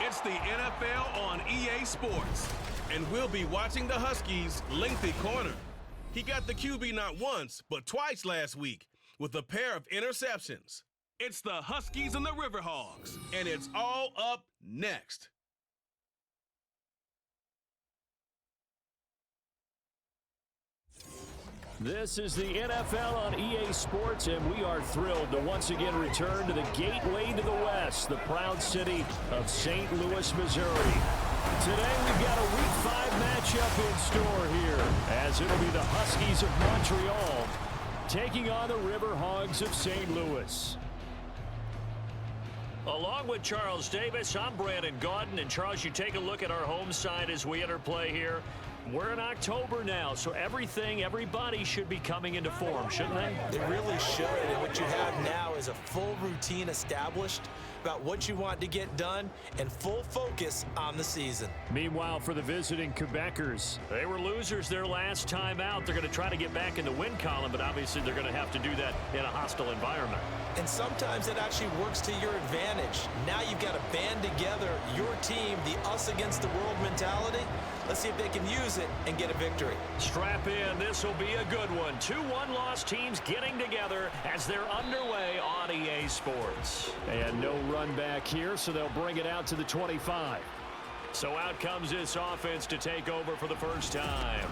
It's the NFL on EA Sports. And we'll be watching the Huskies' lengthy corner. He got the QB not once, but twice last week with a pair of interceptions. It's the Huskies and the River Hogs, and it's all up next. This is the NFL on EA Sports, and we are thrilled to once again return to the gateway to the West, the proud city of St. Louis, Missouri. Today we've got a Week 5 matchup in store here, as it'll be the Huskies of Montreal taking on the River Hogs of St. Louis. Along with Charles Davis, I'm Brandon Gaudin, and Charles, you take a look at our home side as we enter play here. We're in October now, so everybody should be coming into form, shouldn't they? They really should, and what you have now is a full routine established about what you want to get done and full focus on the season. Meanwhile, for the visiting Quebecers, they were losers their last time out. They're going to try to get back in the win column, but obviously they're going to have to do that in a hostile environment. And sometimes it actually works to your advantage. Now you've got to band together your team, the us against the world mentality. Let's see if they can use it and get a victory. Strap in. This will be a good one. 2 one-loss teams getting together as they're underway on EA Sports. And no run back here, so they'll bring it out to the 25. So out comes this offense to take over for the first time.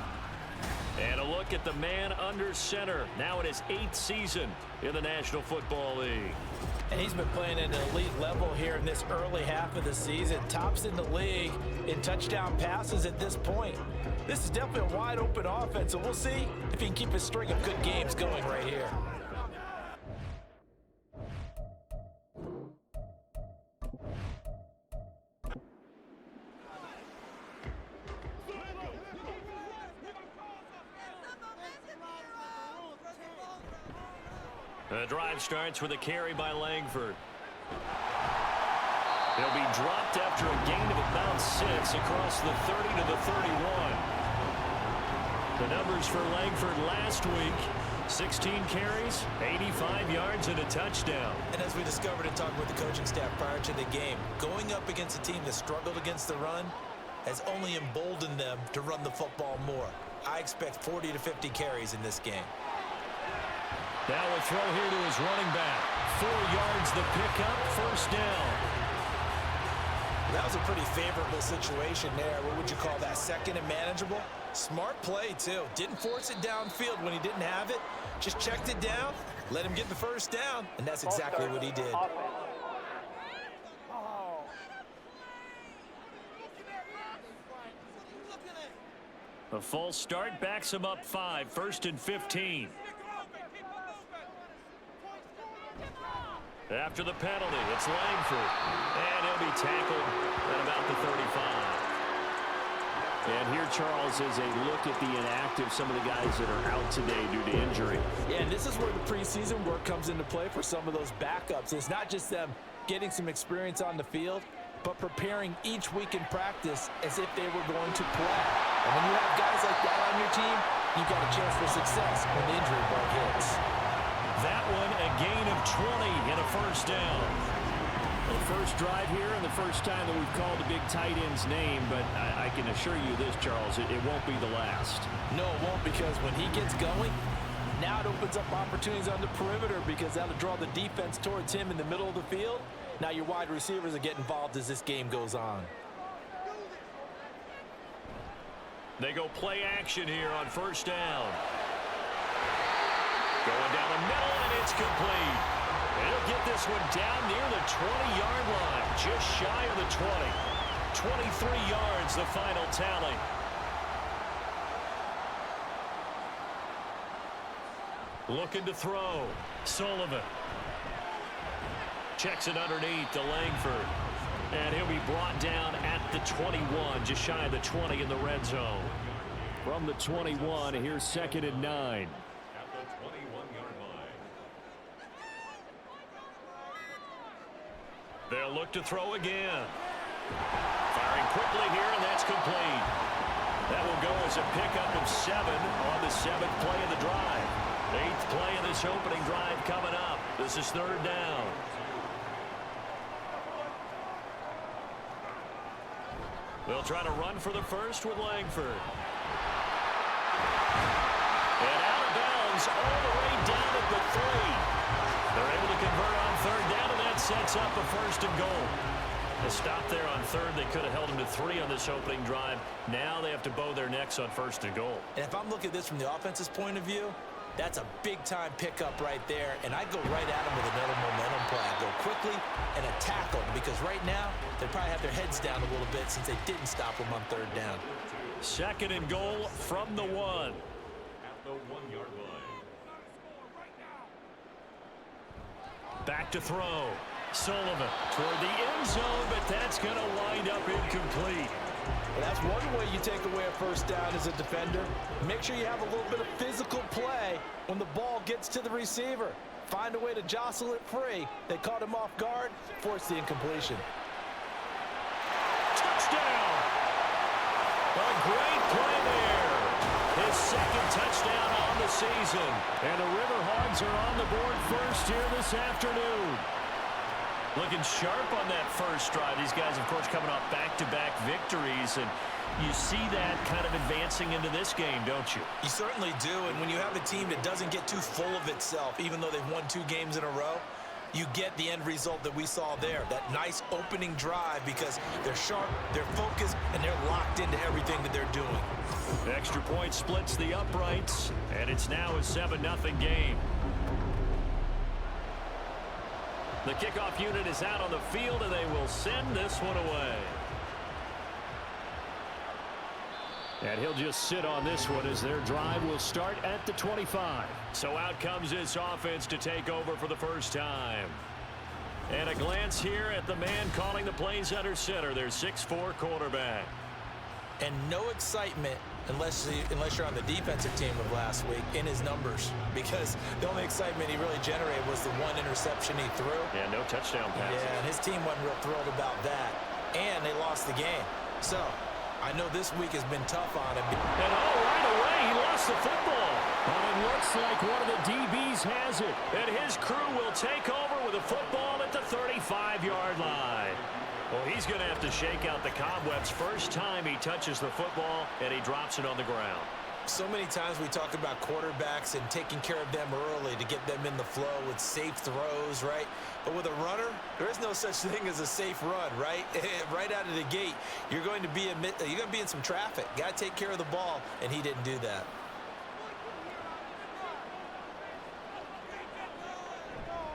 And a look at the man under center. Now in his 8th season in the National Football League. And he's been playing at an elite level here in this early half of the season. Tops in the league in touchdown passes at this point. This is definitely a wide open offense, so we'll see if he can keep his string of good games going right here. The drive starts with a carry by Langford. He'll be dropped after a gain of about 6 across the 30 to the 31. The numbers for Langford last week: 16 carries, 85 yards, and a touchdown. And as we discovered in talking with the coaching staff prior to the game, going up against a team that struggled against the run has only emboldened them to run the football more. I expect 40 to 50 carries in this game. Now a throw here to his running back. 4 yards the pickup, first down. That was a pretty favorable situation there. What would you call that? Second and manageable? Smart play, too. Didn't force it downfield when he didn't have it. Just checked it down, let him get the first down, and that's exactly what he did. A false start backs him up 5, 1st and 15. After the penalty, it's Langford. And he'll be tackled at about the 35. And here, Charles, is a look at the inactive, some of the guys that are out today due to injury. Yeah, and this is where the preseason work comes into play for some of those backups. It's not just them getting some experience on the field, but preparing each week in practice as if they were going to play. And when you have guys like that on your team, you've got a chance for success when the injury bug hits. That one, a gain of 20 and a first down. Well, the first drive here and the first time that we've called a big tight end's name, but I can assure you this, Charles, it won't be the last. No, it won't, because when he gets going, now it opens up opportunities on the perimeter because that'll draw the defense towards him in the middle of the field. Now your wide receivers will get involved as this game goes on. They go play action here on first down. Going down the middle, and it's complete. And he'll get this one down near the 20-yard line, just shy of the 20. 23 yards, the final tally. Looking to throw. Sullivan. Checks it underneath to Langford. And he'll be brought down at the 21, just shy of the 20 in the red zone. From the 21, here's 2nd and 9. They'll look to throw again. Firing quickly here, and that's complete. That will go as a pickup of 7 on the 7th play of the drive. 8th play of this opening drive coming up. This is 3rd down. They'll try to run for the first with Langford. And out of bounds all the way down at the 3. They're able to convert on third down, and that sets up a first and goal. A stop there on third. They could have held him to 3 on this opening drive. Now they have to bow their necks on first and goal. And if I'm looking at this from the offense's point of view, that's a big-time pickup right there, and I go right at them with another momentum play. I go quickly and attack them because right now they probably have their heads down a little bit since they didn't stop them on third down. Second and goal from the 1. At the 1-yard line. Back to throw. Sullivan toward the end zone, but that's going to wind up incomplete. Well, that's one way you take away a first down as a defender. Make sure you have a little bit of physical play when the ball gets to the receiver. Find a way to jostle it free. They caught him off guard, forced the incompletion. Touchdown! A great play there. His second touchdown on the season. And the River Hogs are on the board first here this afternoon. Looking sharp on that first drive. These guys, of course, coming off back-to-back victories, and you see that kind of advancing into this game, don't you? You certainly do, and when you have a team that doesn't get too full of itself, even though they've won 2 games in a row, you get the end result that we saw there, that nice opening drive because they're sharp, they're focused, and they're locked into everything that they're doing. The extra point splits the uprights, and it's now a 7-0 game. The kickoff unit is out on the field, and they will send this one away. And he'll just sit on this one as their drive will start at the 25. So out comes this offense to take over for the first time. And a glance here at the man calling the plays under center, their 6'4" quarterback. And no excitement unless you're on the defensive team of last week in his numbers, because the only excitement he really generated was the 1 interception he threw. Yeah, no touchdown passes. Yeah, and his team wasn't real thrilled about that. And they lost the game. So I know this week has been tough on him. And right away, he lost the football. And it looks like one of the DBs has it. And his crew will take over with a football at the 35-yard line. Well, he's going to have to shake out the cobwebs first time he touches the football, and he drops it on the ground. So many times we talk about quarterbacks and taking care of them early to get them in the flow with safe throws, right? But with a runner, there is no such thing as a safe run, right? Right out of the gate, you're going to be in some traffic. Got to take care of the ball, and he didn't do that.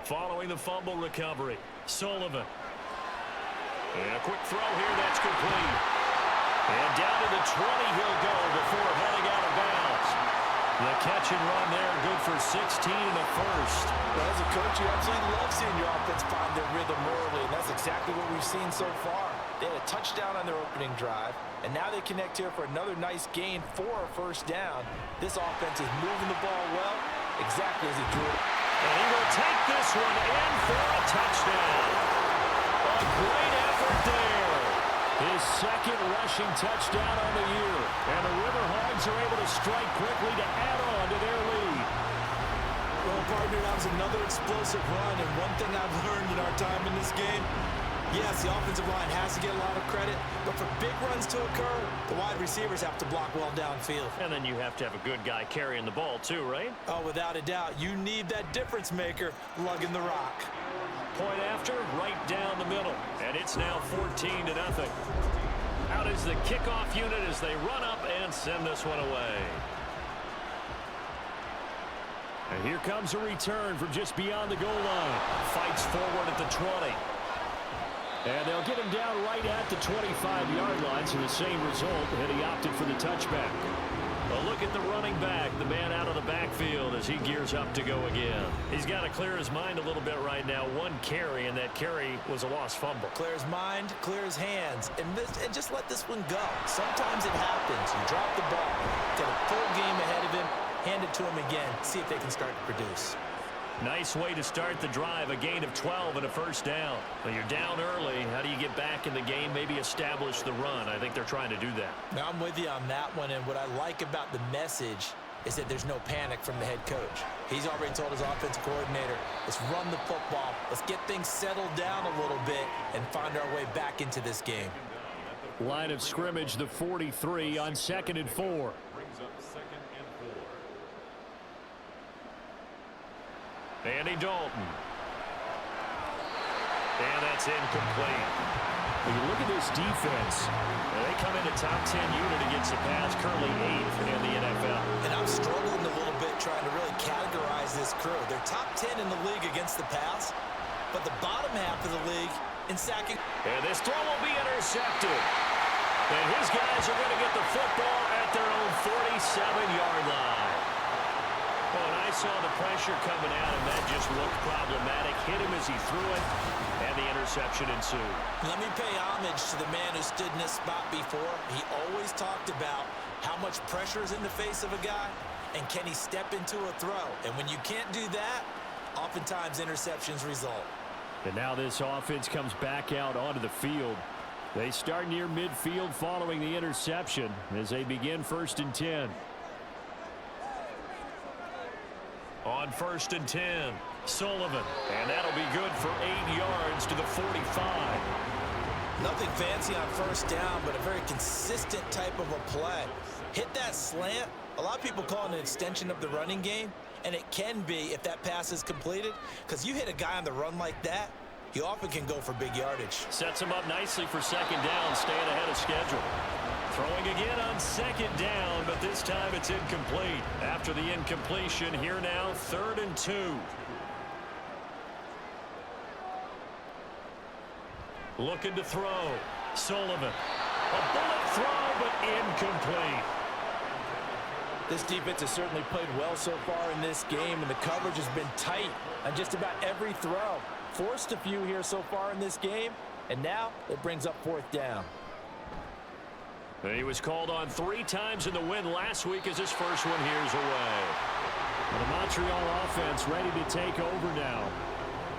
Following the fumble recovery, Sullivan. And a quick throw here, that's complete. And down to the 20 he'll go before heading out of bounds. The catch and run there, good for 16 and a first. Well, as a coach, you absolutely love seeing your offense find their rhythm early, and that's exactly what we've seen so far. They had a touchdown on their opening drive, and now they connect here for another nice gain for a first down. This offense is moving the ball well, exactly as he drew it. And he will take this one in for a touchdown. A great effort there. His second rushing touchdown on the year. And the River Hogs are able to strike quickly to add on to their lead. Well, partner, that was another explosive run, and one thing I've learned in our time in this game, yes, the offensive line has to get a lot of credit, but for big runs to occur, the wide receivers have to block well downfield. And then you have to have a good guy carrying the ball too, right? Oh, without a doubt. You need that difference maker lugging the rock. Point after, right down the middle. And it's now 14-0. Out is the kickoff unit as they run up and send this one away. And here comes a return from just beyond the goal line. Fights forward at the 20. And they'll get him down right at the 25-yard line, so the same result, and he opted for the touchback. Well, look at the running back, the man out of the backfield as he gears up to go again. He's got to clear his mind a little bit right now. One carry, and that carry was a lost fumble. Clear his mind, clear his hands, and just let this one go. Sometimes it happens. You drop the ball, get a full game ahead of him, hand it to him again, see if they can start to produce. Nice way to start the drive, a gain of 12 and a first down. Well, you're down early. How do you get back in the game, maybe establish the run? I think they're trying to do that. Now, I'm with you on that one, and what I like about the message is that there's no panic from the head coach. He's already told his offensive coordinator, let's run the football, let's get things settled down a little bit and find our way back into this game. Line of scrimmage, the 43 on 2nd and 4. Brings up 2nd and 4. Andy Dalton. And that's incomplete. When you look at this defense, they come into top 10 unit against the pass, currently 8th in the NFL. And I'm struggling a little bit trying to really categorize this crew. They're top 10 in the league against the pass, but the bottom half of the league in sacking. And this throw will be intercepted. And his guys are going to get the football at their own 47-yard line. Well, and I saw the pressure coming out, and that just looked problematic. Hit him as he threw it, and the interception ensued. Let me pay homage to the man who stood in this spot before. He always talked about how much pressure is in the face of a guy, and can he step into a throw. And when you can't do that, oftentimes interceptions result. And now this offense comes back out onto the field. They start near midfield following the interception as they begin 1st and 10. On 1st and 10, Sullivan. And that'll be good for 8 yards to the 45. Nothing fancy on 1st down, but a very consistent type of a play. Hit that slant. A lot of people call it an extension of the running game, and it can be if that pass is completed, because you hit a guy on the run like that, he often can go for big yardage. Sets him up nicely for 2nd down, staying ahead of schedule. Throwing again on 2nd down, but this time it's incomplete. After the incompletion, here now, 3rd and 2. Looking to throw. Sullivan. A bullet throw, but incomplete. This defense has certainly played well so far in this game, and the coverage has been tight on just about every throw. Forced a few here so far in this game, and now it brings up 4th down. He was called on 3 times in the win last week as his first one here's away. The Montreal offense ready to take over now.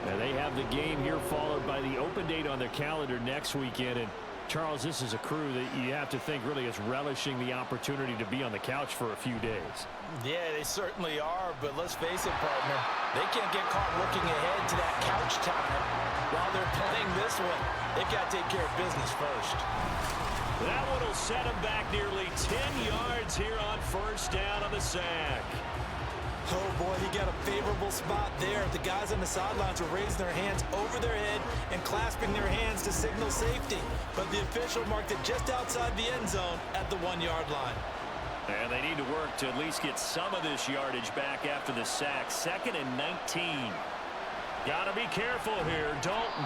And they have the game here followed by the open date on their calendar next weekend. And Charles, this is a crew that you have to think really is relishing the opportunity to be on the couch for a few days. Yeah, they certainly are, but let's face it, partner. They can't get caught looking ahead to that couch time while they're playing this one. They've got to take care of business first. That one will set him back nearly 10 yards here on 1st down on the sack. Oh, boy, he got a favorable spot there. The guys on the sidelines were raising their hands over their head and clasping their hands to signal safety. But the official marked it just outside the end zone at the 1-yard line. And they need to work to at least get some of this yardage back after the sack. 2nd and 19. Got to be careful here, Dalton.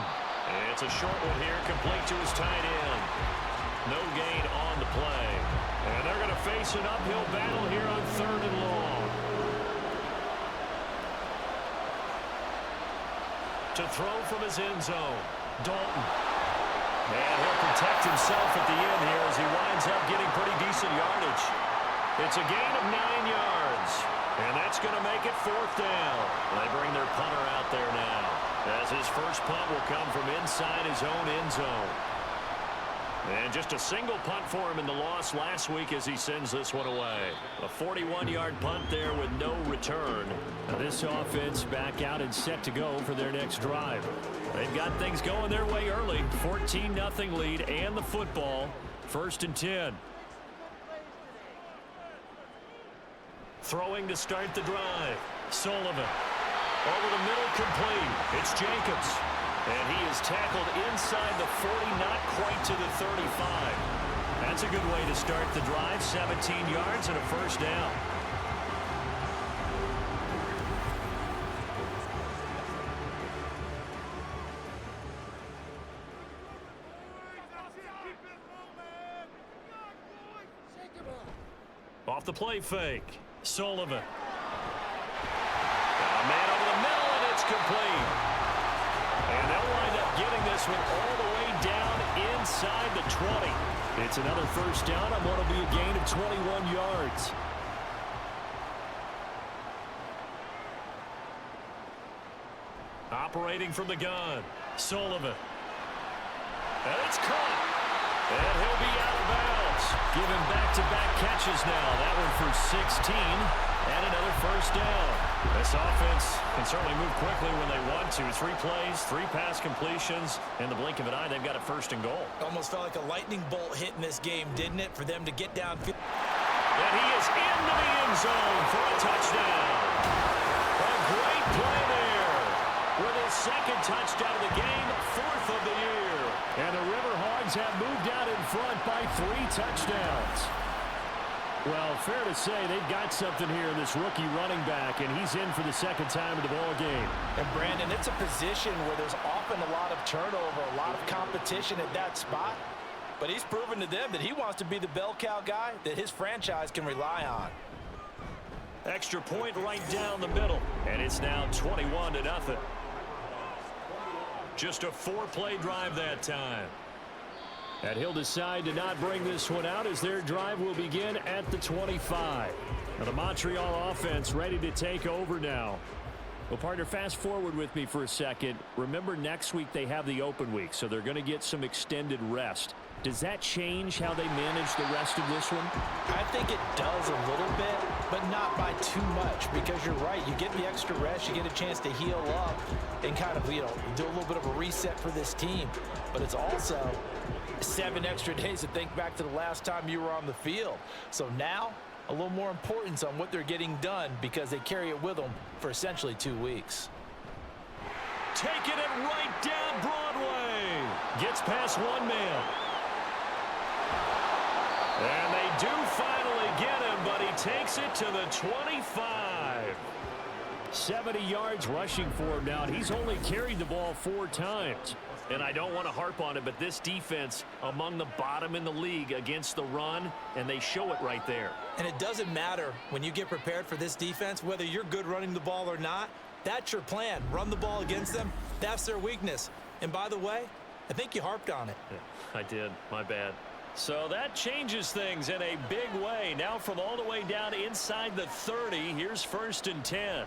It's a short one here, complete to his tight end. No gain on the play. And they're going to face an uphill battle here on 3rd and long. To throw from his end zone, Dalton. And he'll protect himself at the end here as he winds up getting pretty decent yardage. It's a gain of 9 yards. And that's going to make it 4th down. They bring their punter out there now, as his first punt will come from inside his own end zone. And just a single punt for him in the loss last week as he sends this one away. A 41-yard punt there with no return. Now this offense back out and set to go for their next drive. They've got things going their way early. 14-0 lead and the football. 1st and 10. Throwing to start the drive. Sullivan. Over the middle, complete. It's Jacobs. And he is tackled inside the 40, not quite to the 35. That's a good way to start the drive. 17 yards and a 1st down. Off the play fake. Sullivan. A man over the middle, and it's complete. And they'll wind up getting this one all the way down inside the 20. It's another 1st down on what will be a gain of 21 yards. Operating from the gun, Sullivan. And it's caught. And he'll be out of bounds. Given back-to-back catches now. That one for 16 and another 1st down. This offense can certainly move quickly when they want to. 3 plays, 3 pass completions. In the blink of an eye, they've got a first and goal. Almost felt like a lightning bolt hit in this game, didn't it, for them to get down. And he is into the end zone for a touchdown. A great play there with his second touchdown of the game, 4th of the year. And the River Hogs have moved out in front by 3 touchdowns. Well, fair to say they've got something here in this rookie running back, and he's in for the second time in the ball game. And, Brandon, it's a position where there's often a lot of turnover, a lot of competition at that spot. But he's proven to them that he wants to be the bell cow guy that his franchise can rely on. Extra point right down the middle, and it's now 21-0. Just a 4-play drive that time. And he'll decide to not bring this one out as their drive will begin at the 25. Now the Montreal offense ready to take over now. Well, partner, fast forward with me for a second. Remember, next week they have the open week, so they're going to get some extended rest. Does that change how they manage the rest of this one? I think it does a little bit, but not by too much, because you're right. You get the extra rest, you get a chance to heal up and kind of, do a little bit of a reset for this team. But it's also 7 extra days to think back to the last time you were on the field. So now, a little more importance on what they're getting done because they carry it with them for essentially 2 weeks. Taking it right down Broadway. Gets past 1 man. And they do finally get him, but he takes it to the 25. 70 yards rushing for him now, and he's only carried the ball 4 times. And I don't want to harp on it, but this defense among the bottom in the league against the run, and they show it right there. And it doesn't matter when you get prepared for this defense, whether you're good running the ball or not. That's your plan. Run the ball against them. That's their weakness. And by the way, I think you harped on it. Yeah, I did. My bad. So that changes things in a big way. Now from all the way down inside the 30, here's 1st and 10.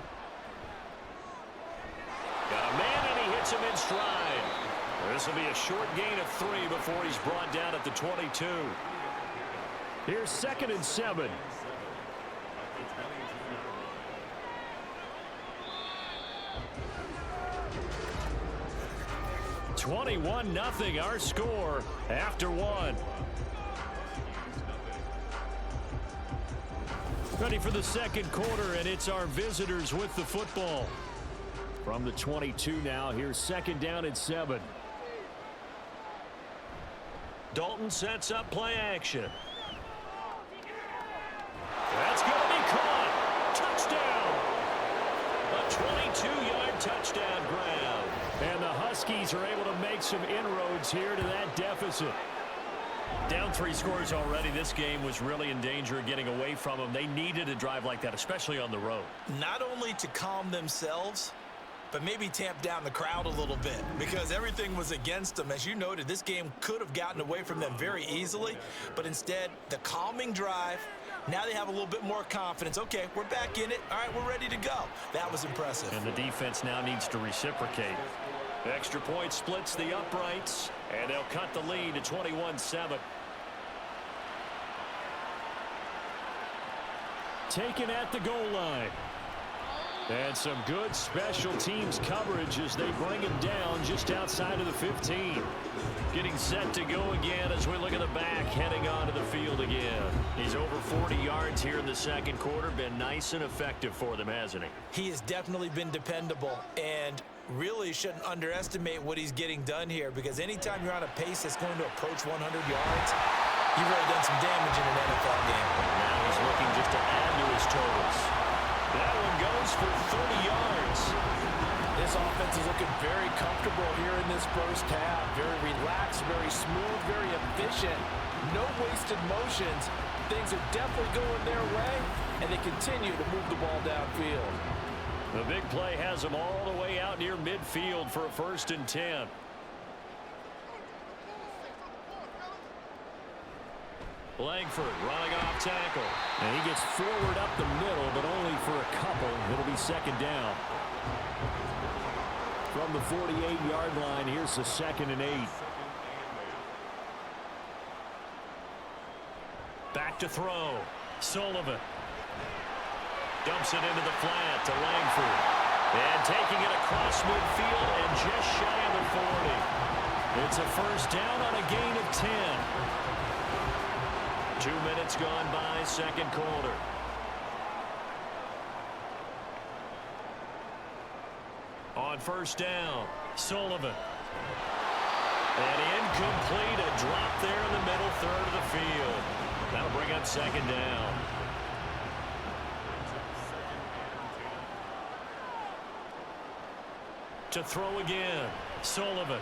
Got a man, and he hits him in stride. This will be a short gain of 3 before he's brought down at the 22. Here's 2nd and 7. (21-0) our score after 1. Ready for the second quarter, and it's our visitors with the football. From the 22 now, here's 2nd down and 7. Dalton sets up play action. That's going to be caught. Touchdown. A 22-yard touchdown grab. And the Huskies are able to make some inroads here to that deficit. Down 3 scores already. This game was really in danger of getting away from them. They needed a drive like that, especially on the road. Not only to calm themselves, but maybe tamp down the crowd a little bit because everything was against them. As you noted, this game could have gotten away from them very easily, but instead, the calming drive, now they have a little bit more confidence. Okay, we're back in it. All right, we're ready to go. That was impressive. And the defense now needs to reciprocate. The extra point splits the uprights, and they'll cut the lead to 21-7. Taken at the goal line. And some good special teams coverage as they bring him down just outside of the 15. Getting set to go again as we look at the back, heading onto the field again. He's over 40 yards here in the second quarter. Been nice and effective for them, hasn't he? He has definitely been dependable and really shouldn't underestimate what he's getting done here because anytime you're on a pace that's going to approach 100 yards, you've really done some damage in an NFL game. Now he's looking just to add to his totals. That one goes for 30 yards. This offense is looking very comfortable here in this first half. Very relaxed, very smooth, very efficient. No wasted motions. Things are definitely going their way, and they continue to move the ball downfield. The big play has them all the way out near midfield for a 1st and 10. Langford running off tackle. And he gets forward up the middle, but only for a couple. It'll be 2nd down. From the 48-yard line, here's the 2nd and 8. Back to throw. Sullivan. Dumps it into the flat to Langford. And taking it across midfield and just shy of the 40. It's a first down on a gain of 10. 2 minutes gone by, second quarter. On first down, Sullivan. And incomplete, a drop there in the middle third of the field. That'll bring up second down. To throw again, Sullivan.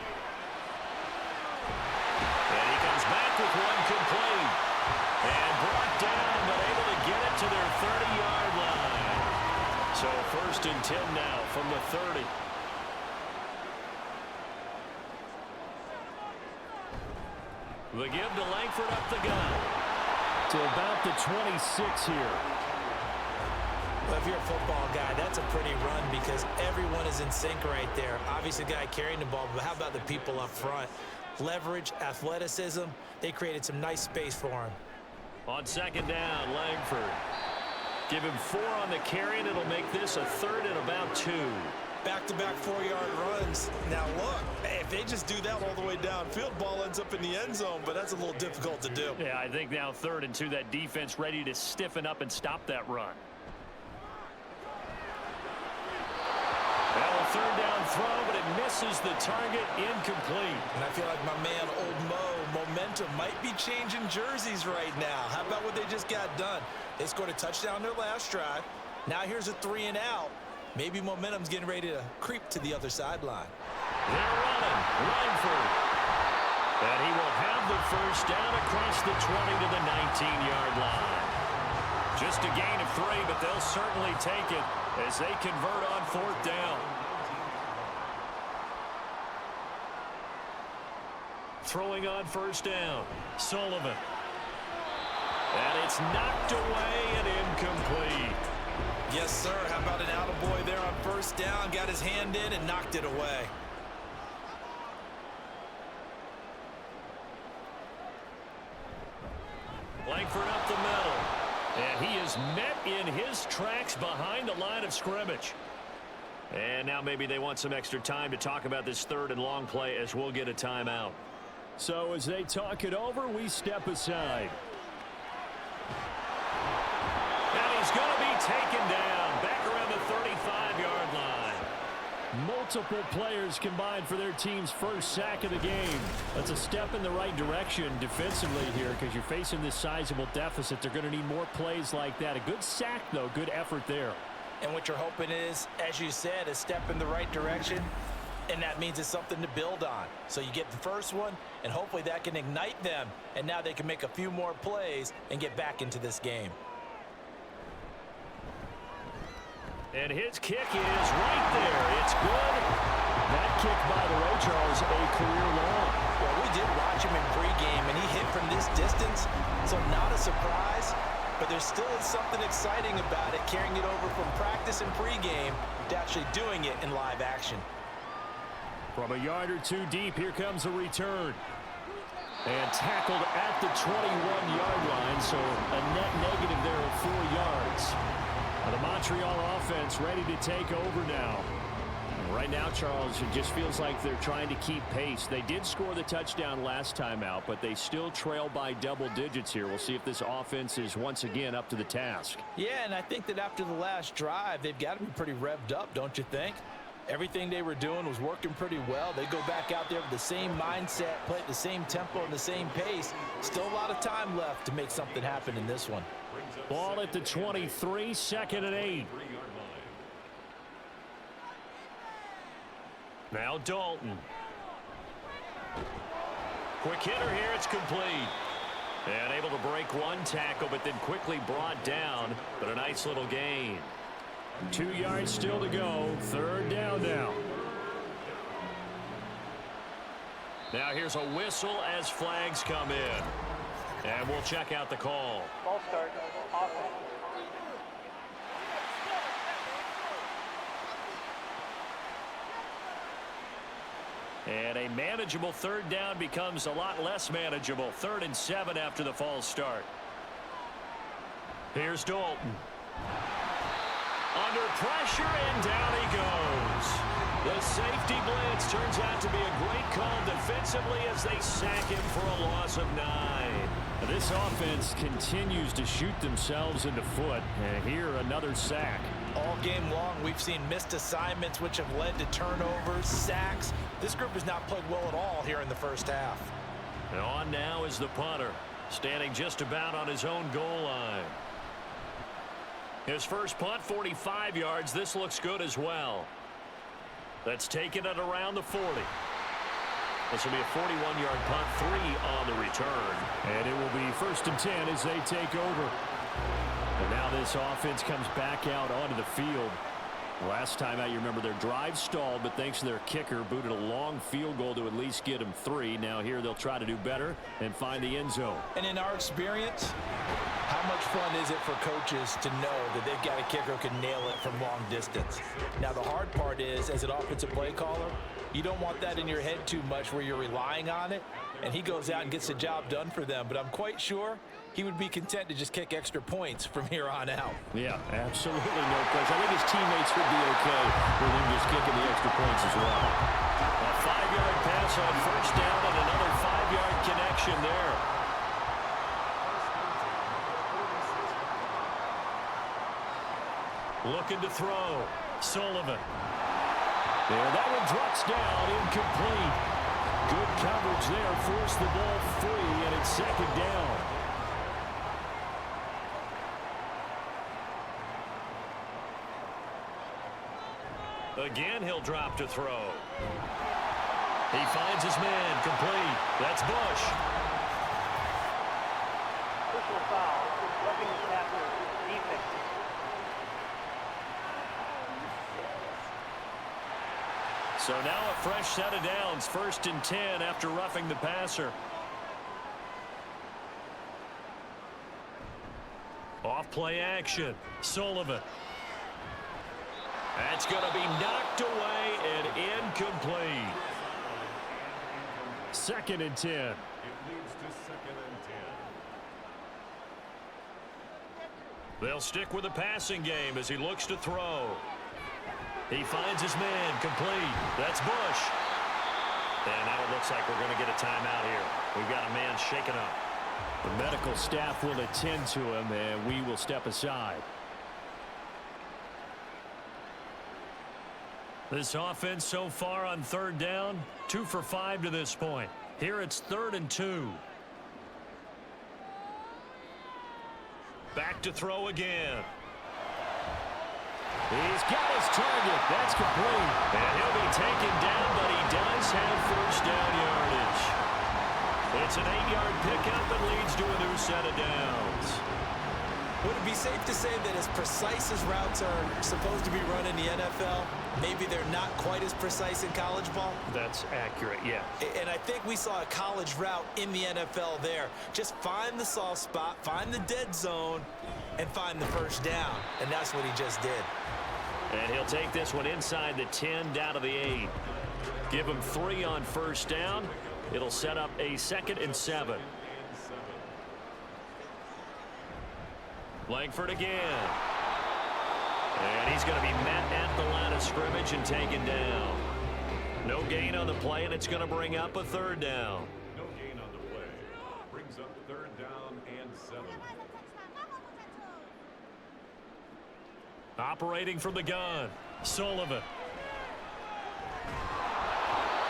And he comes back with one complete. And brought down, but able to get it to their 30-yard line. So first and 10 now from the 30. The give to Langford up the gun. To about the 26 here. Well, if you're a football guy, that's a pretty run because everyone is in sync right there. Obviously, the guy carrying the ball, but how about the people up front? Leverage, athleticism, they created some nice space for him. On second down, Langford. Give him 4 on the carry, and it'll make this a third and about 2. Back-to-back 4-yard runs. Now, look, if they just do that all the way downfield, ball ends up in the end zone, but that's a little difficult to do. Yeah, I think now 3rd and 2, that defense ready to stiffen up and stop that run. Well, a third down throw, but it misses the target, incomplete. And I feel like my man, Old Mo, momentum might be changing jerseys right now. How about what they just got done? They scored a touchdown their last drive. Now here's a 3 and out. Maybe momentum's getting ready to creep to the other sideline. They're running. Langford. And he will have the first down across the 20 to the 19-yard line. Just a gain of 3, but they'll certainly take it as they convert on 4th down. Throwing on first down, Sullivan. And it's knocked away and incomplete. Yes, sir. How about an attaboy there on first down? Got his hand in and knocked it away. Langford up the middle. And he is met in his tracks behind the line of scrimmage. And now maybe they want some extra time to talk about this 3rd and long play as we'll get a timeout. So as they talk it over, we step aside. And he's going to be taken down back around the 35-yard line. Multiple players combined for their team's first sack of the game. That's a step in the right direction defensively here because you're facing this sizable deficit. They're going to need more plays like that. A good sack, though. Good effort there. And what you're hoping is, as you said, a step in the right direction. And that means it's something to build on. So you get the first one, and hopefully that can ignite them. And now they can make a few more plays and get back into this game. And his kick is right there. It's good. That kick, by the way, Charles, a career long. Well, we did watch him in pregame, and he hit from this distance, so not a surprise. But there still is something exciting about it, carrying it over from practice and pregame to actually doing it in live action. From a yard or 2 deep, here comes a return. And tackled at the 21-yard line, so a net negative there of 4 yards. The Montreal offense ready to take over now. Right now, Charles, it just feels like they're trying to keep pace. They did score the touchdown last time out, but they still trail by double digits here. We'll see if this offense is once again up to the task. Yeah, and I think that after the last drive, they've got to be pretty revved up, don't you think? Everything they were doing was working pretty well. They go back out there with the same mindset, play at the same tempo and the same pace. Still a lot of time left to make something happen in this one. Ball at the 23, 2nd and 8. Now Dalton. Quick hitter here, it's complete. And able to break one tackle, but then quickly brought down. But a nice little gain. 2 yards still to go. 3rd down now. Now here's a whistle as flags come in. And we'll check out the call. Ball start. Offense. And a manageable 3rd down becomes a lot less manageable. 3rd and 7 after the false start. Here's Dalton. Under pressure, and down he goes. The safety blitz turns out to be a great call defensively as they sack him for a loss of 9. This offense continues to shoot themselves in the foot. And here, another sack. All game long, we've seen missed assignments which have led to turnovers, sacks. This group has not played well at all here in the first half. And on now is the punter, standing just about on his own goal line. His first punt, 45 yards. This looks good as well. That's taken it around the 40. This will be a 41-yard punt, 3 on the return. And it will be 1st and 10 as they take over. And now this offense comes back out onto the field. Last time out, you remember their drive stalled, but thanks to their kicker, booted a long field goal to at least get them 3. Now here they'll try to do better and find the end zone. And in our experience, how much fun is it for coaches to know that they've got a kicker who can nail it from long distance? Now the hard part is, as an offensive play caller, you don't want that in your head too much where you're relying on it, and he goes out and gets the job done for them. But I'm quite sure he would be content to just kick extra points from here on out. Yeah, absolutely no question. I think his teammates would be okay with him just kicking the extra points as well. A 5-yard pass on 1st down and another 5-yard connection there. Looking to throw. Sullivan. There, that one drops down, incomplete. Good coverage there, forced the ball free, and it's 2nd down. Again, he'll drop to throw. He finds his man, complete. That's Bush. Personal foul, roughing the passer, defense. So now a fresh set of downs, 1st and 10 after roughing the passer. Off play action, Sullivan. That's going to be knocked away and incomplete. 2nd and 10. It leads to 2nd and 10. They'll stick with the passing game as he looks to throw. He finds his man, complete. That's Bush. And now it looks like we're going to get a timeout here. We've got a man shaken up. The medical staff will attend to him, and we will step aside. This offense so far on 3rd down, 2 for 5 to this point. Here it's 3rd and 2. Back to throw again. He's got his target. That's complete. And he'll be taken down, but he does have 1st down yardage. It's an 8-yard pickup that leads to a new set of downs. Would it be safe to say that as precise as routes are supposed to be run in the NFL, maybe they're not quite as precise in college ball? That's accurate, yeah. And I think we saw a college route in the NFL there. Just find the soft spot, find the dead zone, and find the 1st down. And that's what he just did. And he'll take this one inside the 10 down to the 8. Give him 3 on 1st down. It'll set up a 2nd and 7. Langford again. And he's going to be met at the line of scrimmage and taken down. No gain on the play, and it's going to bring up a 3rd down. No gain on the play. Brings up 3rd down and 7. Operating from the gun, Sullivan.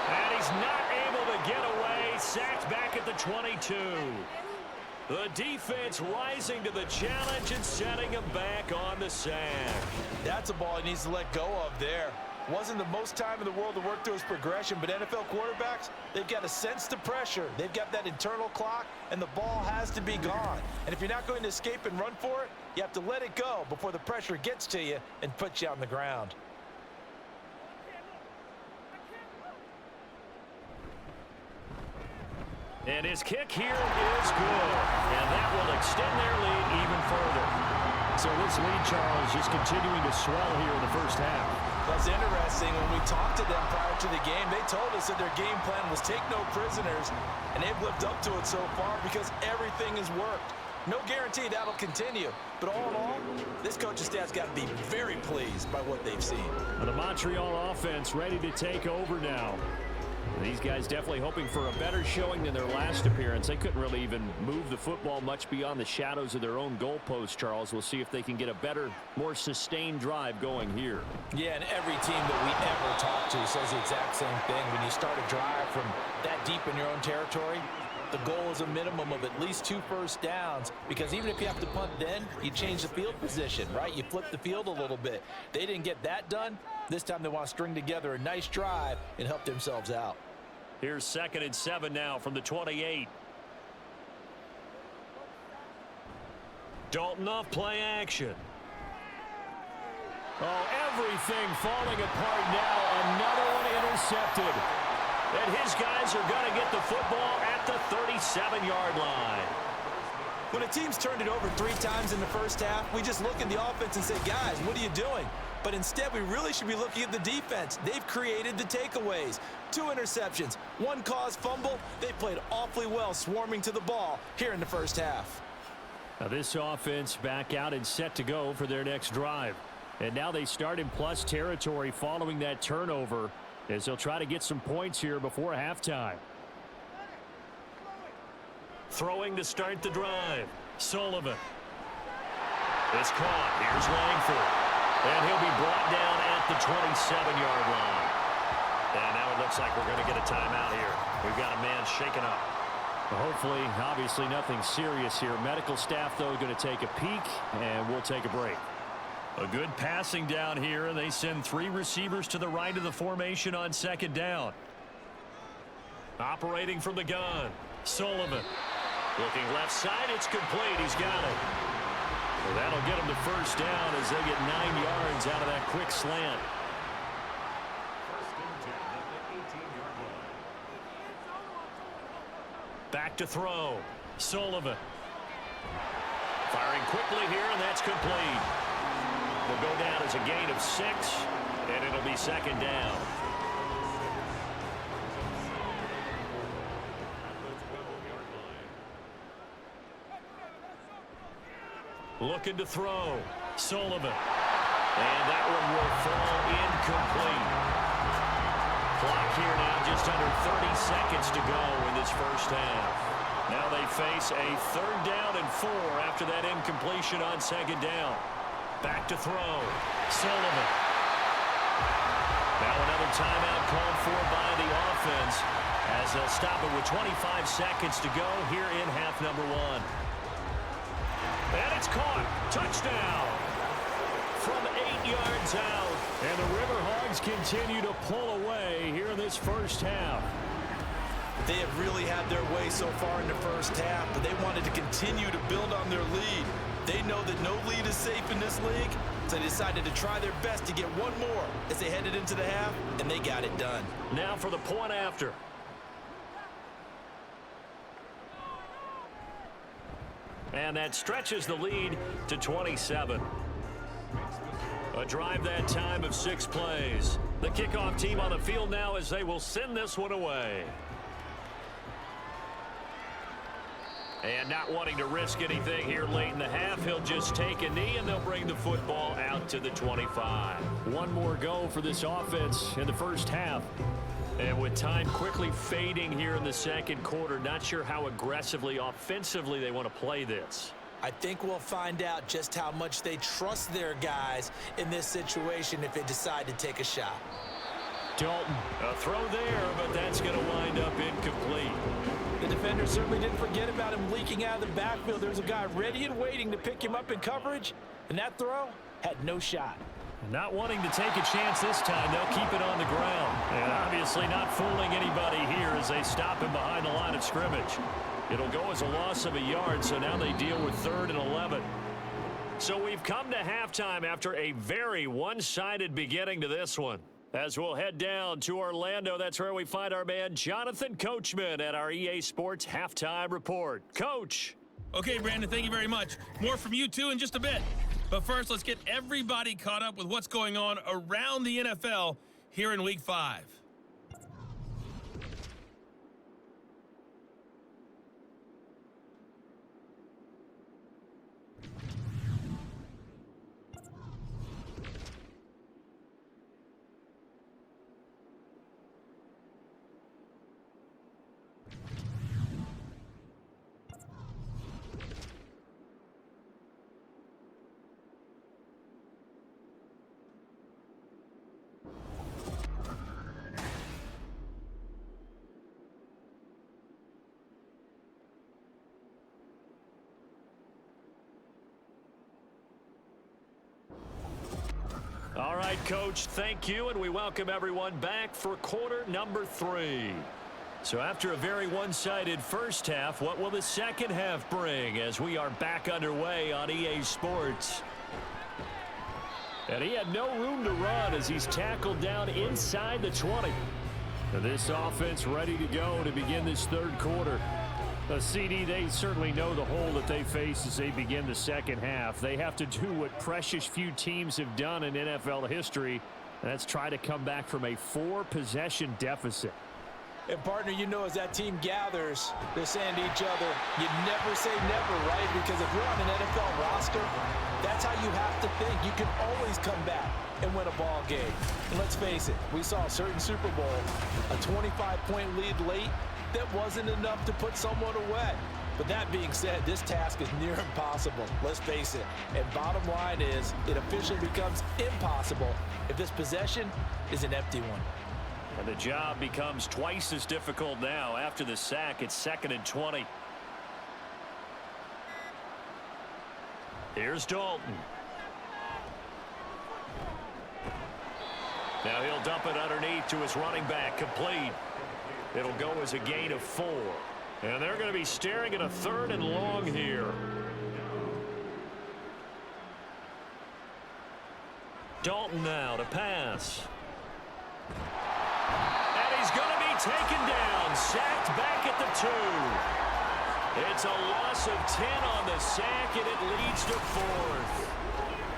And he's not able to get away. Sacked back at the 22. The defense rising to the challenge and setting him back on the sack. That's a ball he needs to let go of there. Wasn't the most time in the world to work through his progression, but NFL quarterbacks, they've got to sense the pressure. They've got that internal clock, and the ball has to be gone. And if you're not going to escape and run for it, you have to let it go before the pressure gets to you and puts you on the ground. And his kick here is good. And that will extend their lead even further. So this lead, Charles, just continuing to swell here in the first half. That's interesting. When we talked to them prior to the game, they told us that their game plan was take no prisoners, and they've lived up to it so far because everything has worked. No guarantee that'll continue. But all in all, this coaching staff's got to be very pleased by what they've seen. The Montreal offense ready to take over now. These guys definitely hoping for a better showing than their last appearance. They couldn't really even move the football much beyond the shadows of their own goalpost, Charles. We'll see if they can get a better, more sustained drive going here. Yeah, and every team that we ever talk to says the exact same thing. When you start a drive from that deep in your own territory, the goal is a minimum of at least 2 first downs, because even if you have to punt then, you change the field position, right? You flip the field a little bit. They didn't get that done. This time they want to string together a nice drive and help themselves out. Here's 2nd and 7 now from the 28. Dalton off play action. Oh, everything falling apart now. Another one intercepted. And his guys are going to get the football at the 37-yard line. When a team's turned it over 3 times in the first half, we just look at the offense and say, guys, what are you doing? But instead, we really should be looking at the defense. They've created the takeaways. 2 interceptions, 1 caused fumble. They played awfully well swarming to the ball here in the first half. Now this offense back out and set to go for their next drive. And now they start in plus territory following that turnover, as they'll try to get some points here before halftime. Throwing to start the drive. Sullivan. It's caught. Here's Langford. And he'll be brought down at the 27-yard line. And now it looks like we're going to get a timeout here. We've got a man shaken up. Well, hopefully, obviously nothing serious here. Medical staff, though, going to take a peek, and we'll take a break. A good passing down here, and they send 3 receivers to the right of the formation on 2nd down. Operating from the gun, Sullivan. Looking left side, it's complete. He's got it. Well, that'll get him the first down as they get 9 yards out of that quick slant. Back to throw. Sullivan. Firing quickly here, and that's complete. Will go down as a gain of 6, and it'll be 2nd down. Looking to throw. Sullivan. And that one will fall incomplete. Clock here now just under 30 seconds to go in this first half. Now they face a 3rd down and 4 after that incompletion on 2nd down. Back to throw. Sullivan. Now another timeout called for by the offense as they'll stop it with 25 seconds to go here in half number 1. And it's caught. Touchdown. From 8 yards out. And the River Hogs continue to pull away here in this first half. They have really had their way so far in the first half, but they wanted to continue to build on their lead. They know that no lead is safe in this league, so they decided to try their best to get one more as they headed into the half, and they got it done. Now for the point after. And that stretches the lead to 27. A drive that time of 6 plays. The kickoff team on the field now as they will send this one away. And not wanting to risk anything here late in the half, he'll just take a knee and they'll bring the football out to the 25. One more go for this offense in the first half. And with time quickly fading here in the 2nd quarter, not sure how aggressively, offensively they want to play this. I think we'll find out just how much they trust their guys in this situation if they decide to take a shot. Dalton. A throw there, but that's going to wind up incomplete. The defender certainly didn't forget about him leaking out of the backfield. There's a guy ready and waiting to pick him up in coverage, and that throw had no shot. Not wanting to take a chance this time, they'll keep it on the ground. And obviously not fooling anybody here as they stop him behind the line of scrimmage. It'll go as a loss of a yard, so now they deal with 3rd and 11. So we've come to halftime after a very one-sided beginning to this one. As we'll head down to Orlando, that's where we find our man Jonathan Coachman at our EA Sports Halftime Report. Coach. Okay, Brandon, thank you very much. More from you, too, in just a bit. But first, let's get everybody caught up with what's going on around the NFL here in Week 5. right, Coach, thank you, and we welcome everyone back for quarter number 3. So after a very one-sided first half, what will the second half bring as we are back underway on EA Sports? And he had no room to run as he's tackled down inside the 20. And this offense ready to go to begin this third quarter. The CD, they certainly know the hole that they face as they begin the second half. They have to do what precious few teams have done in NFL history, and that's try to come back from a 4-possession deficit. And, partner, you know as that team gathers, they're saying to each other, you never say never, right? Because if you're on an NFL roster, that's how you have to think. You can always come back and win a ball game. And let's face it, we saw a certain Super Bowl, a 25-point lead late, that wasn't enough to put someone away. But that being said, this task is near impossible. Let's face it. And bottom line is, it officially becomes impossible if this possession is an empty one. And the job becomes twice as difficult now. After the sack, it's 2nd and 20. Here's Dalton. Now he'll dump it underneath to his running back, complete. It'll go as a gain of 4. And they're going to be staring at a 3rd and long here. Dalton now to pass. And he's going to be taken down, sacked back at the 2. It's a loss of 10 on the sack, and it leads to 4th.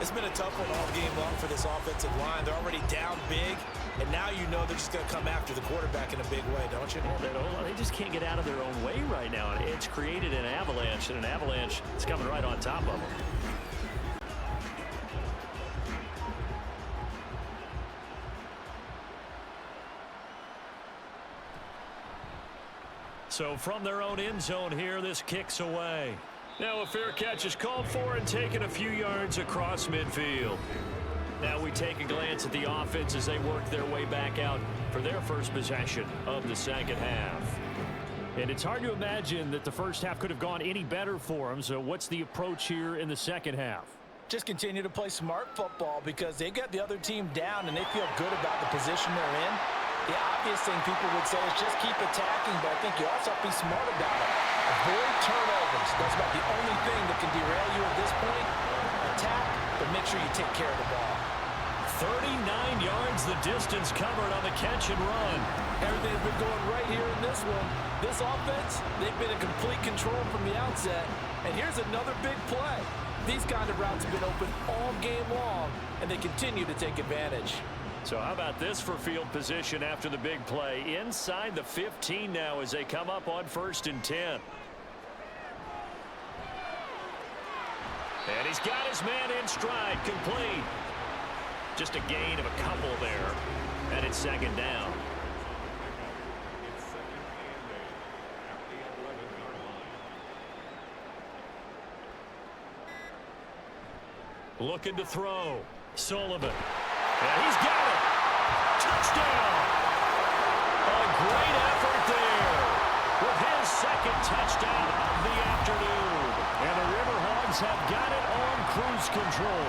It's been a tough one all game long for this offensive line. They're already down big, and now you know they're just going to come after the quarterback in a big way, don't you? Yeah, they just can't get out of their own way right now. It's created an avalanche, and an avalanche is coming right on top of them. So from their own end zone here, this kicks away. Now a fair catch is called for and taken a few yards across midfield. Now we take a glance at the offense as they work their way back out for their first possession of the second half. And it's hard to imagine that the first half could have gone any better for them. So what's the approach here in the second half? Just continue to play smart football because they got the other team down and they feel good about the position they're in. The obvious thing people would say is just keep attacking, but I think you also have to be smart about it. Avoid turnovers. That's about the only thing that can derail you at this point. Attack, but make sure you take care of the ball. 39 yards the distance covered on the catch and run. Everything's been going right here in this one. This offense, they've been in complete control from the outset. And here's another big play. These kind of routes have been open all game long, and they continue to take advantage. So how about this for field position after the big play? Inside the 15 now as they come up on 1st and 10. And he's got his man in stride, complete. Just a gain of a couple there. And it's 2nd down. Looking to throw. Sullivan. And he's got it. Touchdown. A great effort there with his 2nd touchdown of the afternoon. And the River Hogs have got it on cruise control.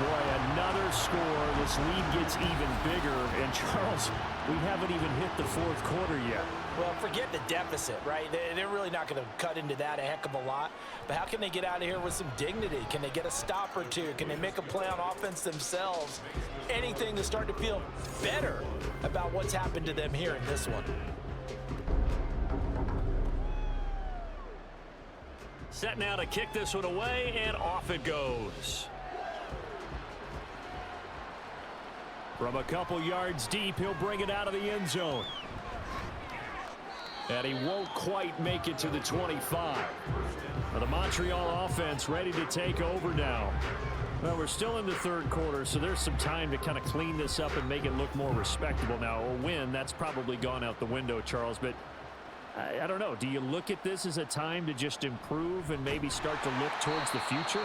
Boy, another score. This lead gets even bigger. And Charles, we haven't even hit the 4th quarter yet. Well, forget the deficit, right? They're really not going to cut into that a heck of a lot. But how can they get out of here with some dignity? Can they get a stop or two? Can they make a play on offense themselves? Anything to start to feel better about what's happened to them here in this one. Set now to kick this one away, and off it goes. From a couple yards deep, he'll bring it out of the end zone. And he won't quite make it to the 25. Now the Montreal offense ready to take over now. Well, we're still in the 3rd quarter, so there's some time to kind of clean this up and make it look more respectable. Now, a win, that's probably gone out the window, Charles, but I don't know. Do you look at this as a time to just improve and maybe start to look towards the future?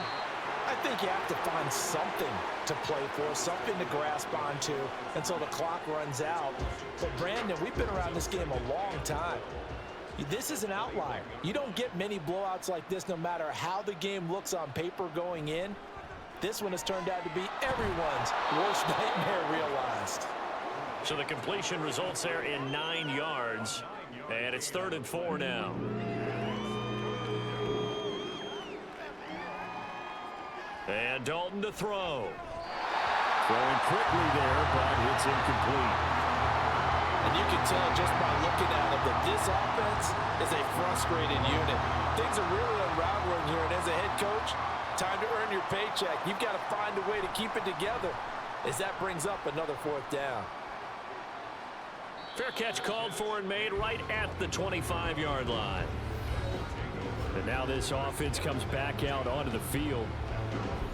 I think you have to find something to play for, something to grasp onto until the clock runs out. But, Brandon, we've been around this game a long time. This is an outlier. You don't get many blowouts like this no matter how the game looks on paper going in. this one has turned out to be everyone's worst nightmare realized. So the completion results there in 9 yards, and it's 3rd and 4 now. And Dalton to throw. Throwing quickly there, but it's incomplete. And you can tell just by looking at them that this offense is a frustrated unit. Things are really unraveling here, and as a head coach, time to earn your paycheck. You've got to find a way to keep it together as that brings up another 4th down. Fair catch called for and made right at the 25-yard line. And now this offense comes back out onto the field.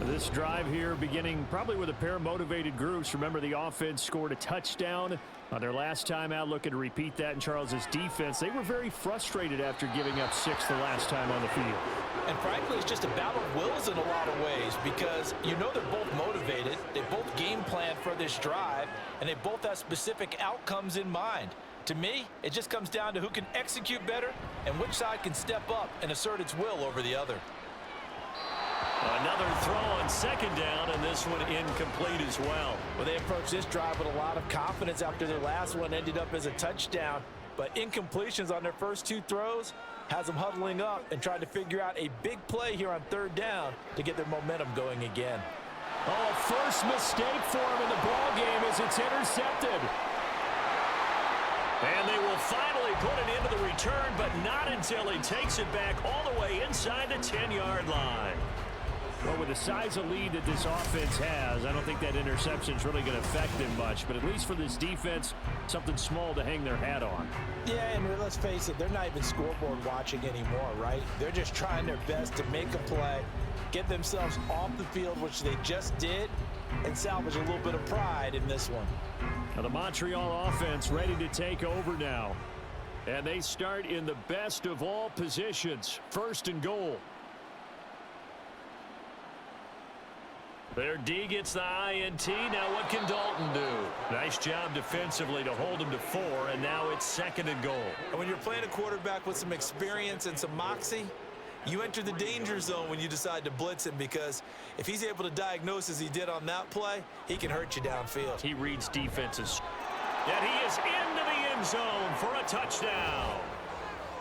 This drive here beginning probably with a pair of motivated groups. Remember, the offense scored a touchdown on their last time out. Looking to repeat that in Charles's defense. They were very frustrated after giving up 6 the last time on the field. And frankly, it's just a battle of wills in a lot of ways because you know they're both motivated. They both game plan for this drive, and they both have specific outcomes in mind. To me, it just comes down to who can execute better and which side can step up and assert its will over the other. Another throw on 2nd down, and this one incomplete as well. Well, they approached this drive with a lot of confidence after their last one ended up as a touchdown. But incompletions on their first 2 throws has them huddling up and trying to figure out a big play here on 3rd down to get their momentum going again. Oh, first mistake for him in the ball game as it's intercepted. And they will finally put it into the return, but not until he takes it back all the way inside the 10-yard line. Well, with the size of lead that this offense has, I don't think that interception is really going to affect them much. But at least for this defense, something small to hang their hat on. Yeah, and let's face it, they're not even scoreboard watching anymore, right? They're just trying their best to make a play, get themselves off the field, which they just did, and salvage a little bit of pride in this one. Now the Montreal offense ready to take over now. And they start in the best of all positions, 1st and goal. Their D gets the INT. Now what can Dalton do? Nice job defensively to hold him to 4, and now it's 2nd and goal. And when you're playing a quarterback with some experience and some moxie, you enter the danger zone when you decide to blitz him, because if he's able to diagnose as he did on that play, he can hurt you downfield. He reads defenses. And he is into the end zone for a touchdown.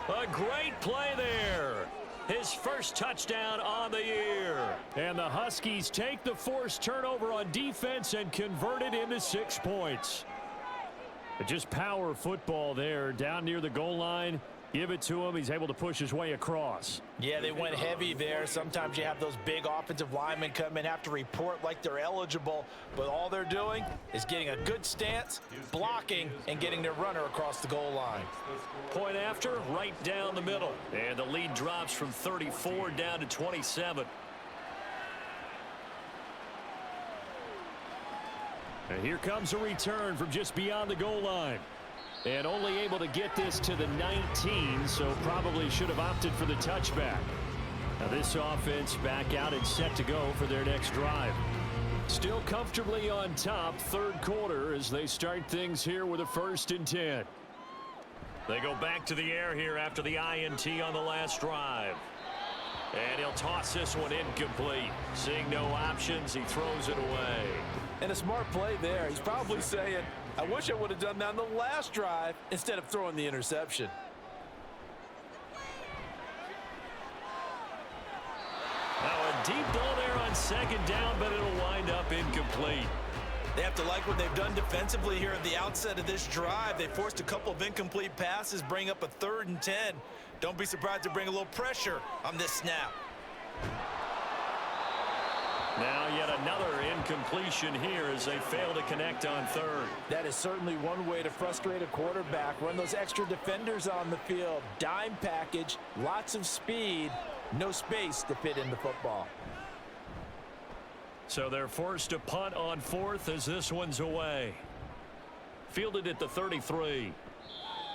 A great play there. His first touchdown on the year. And the Huskies take the forced turnover on defense and convert it into 6 points. But just power football there down near the goal line. Give it to him. He's able to push his way across. Yeah, they went heavy there. Sometimes you have those big offensive linemen come in, have to report like they're eligible, but all they're doing is getting a good stance, blocking, and getting their runner across the goal line. Point after, right down the middle. And the lead drops from 34 down to 27. And here comes a return from just beyond the goal line. And only able to get this to the 19, so probably should have opted for the touchback. Now this offense back out and set to go for their next drive. Still comfortably on top, 3rd quarter, as they start things here with a 1st and 10. They go back to the air here after the INT on the last drive. And he'll toss this one incomplete. Seeing no options, he throws it away. And a smart play there. He's probably saying, I wish I would have done that on the last drive instead of throwing the interception. Now a deep ball there on 2nd down, but it'll wind up incomplete. They have to like what they've done defensively here at the outset of this drive. They forced a couple of incomplete passes, bring up a 3rd and 10. Don't be surprised to bring a little pressure on this snap. Now yet another incompletion here as they fail to connect on 3rd. That is certainly one way to frustrate a quarterback. Run those extra defenders on the field. Dime package, lots of speed, no space to fit in the football. So they're forced to punt on 4th as this one's away. Fielded at the 33.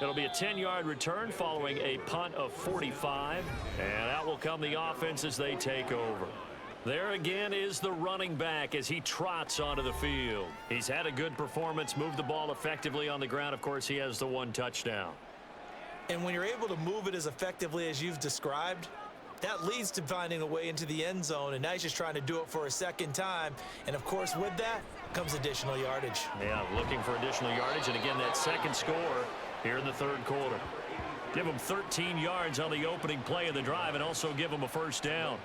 It'll be a 10-yard return following a punt of 45. And out will come the offense as they take over. There again is the running back as he trots onto the field. He's had a good performance, moved the ball effectively on the ground. Of course, he has the 1 touchdown. And when you're able to move it as effectively as you've described, That leads to finding a way into the end zone, and now he's just trying to do it for a second time. And, of course, with that comes additional yardage. Yeah, looking for additional yardage, and again, that second score here in the third quarter. Give them 13 yards on the opening play of the drive and also give them a first down.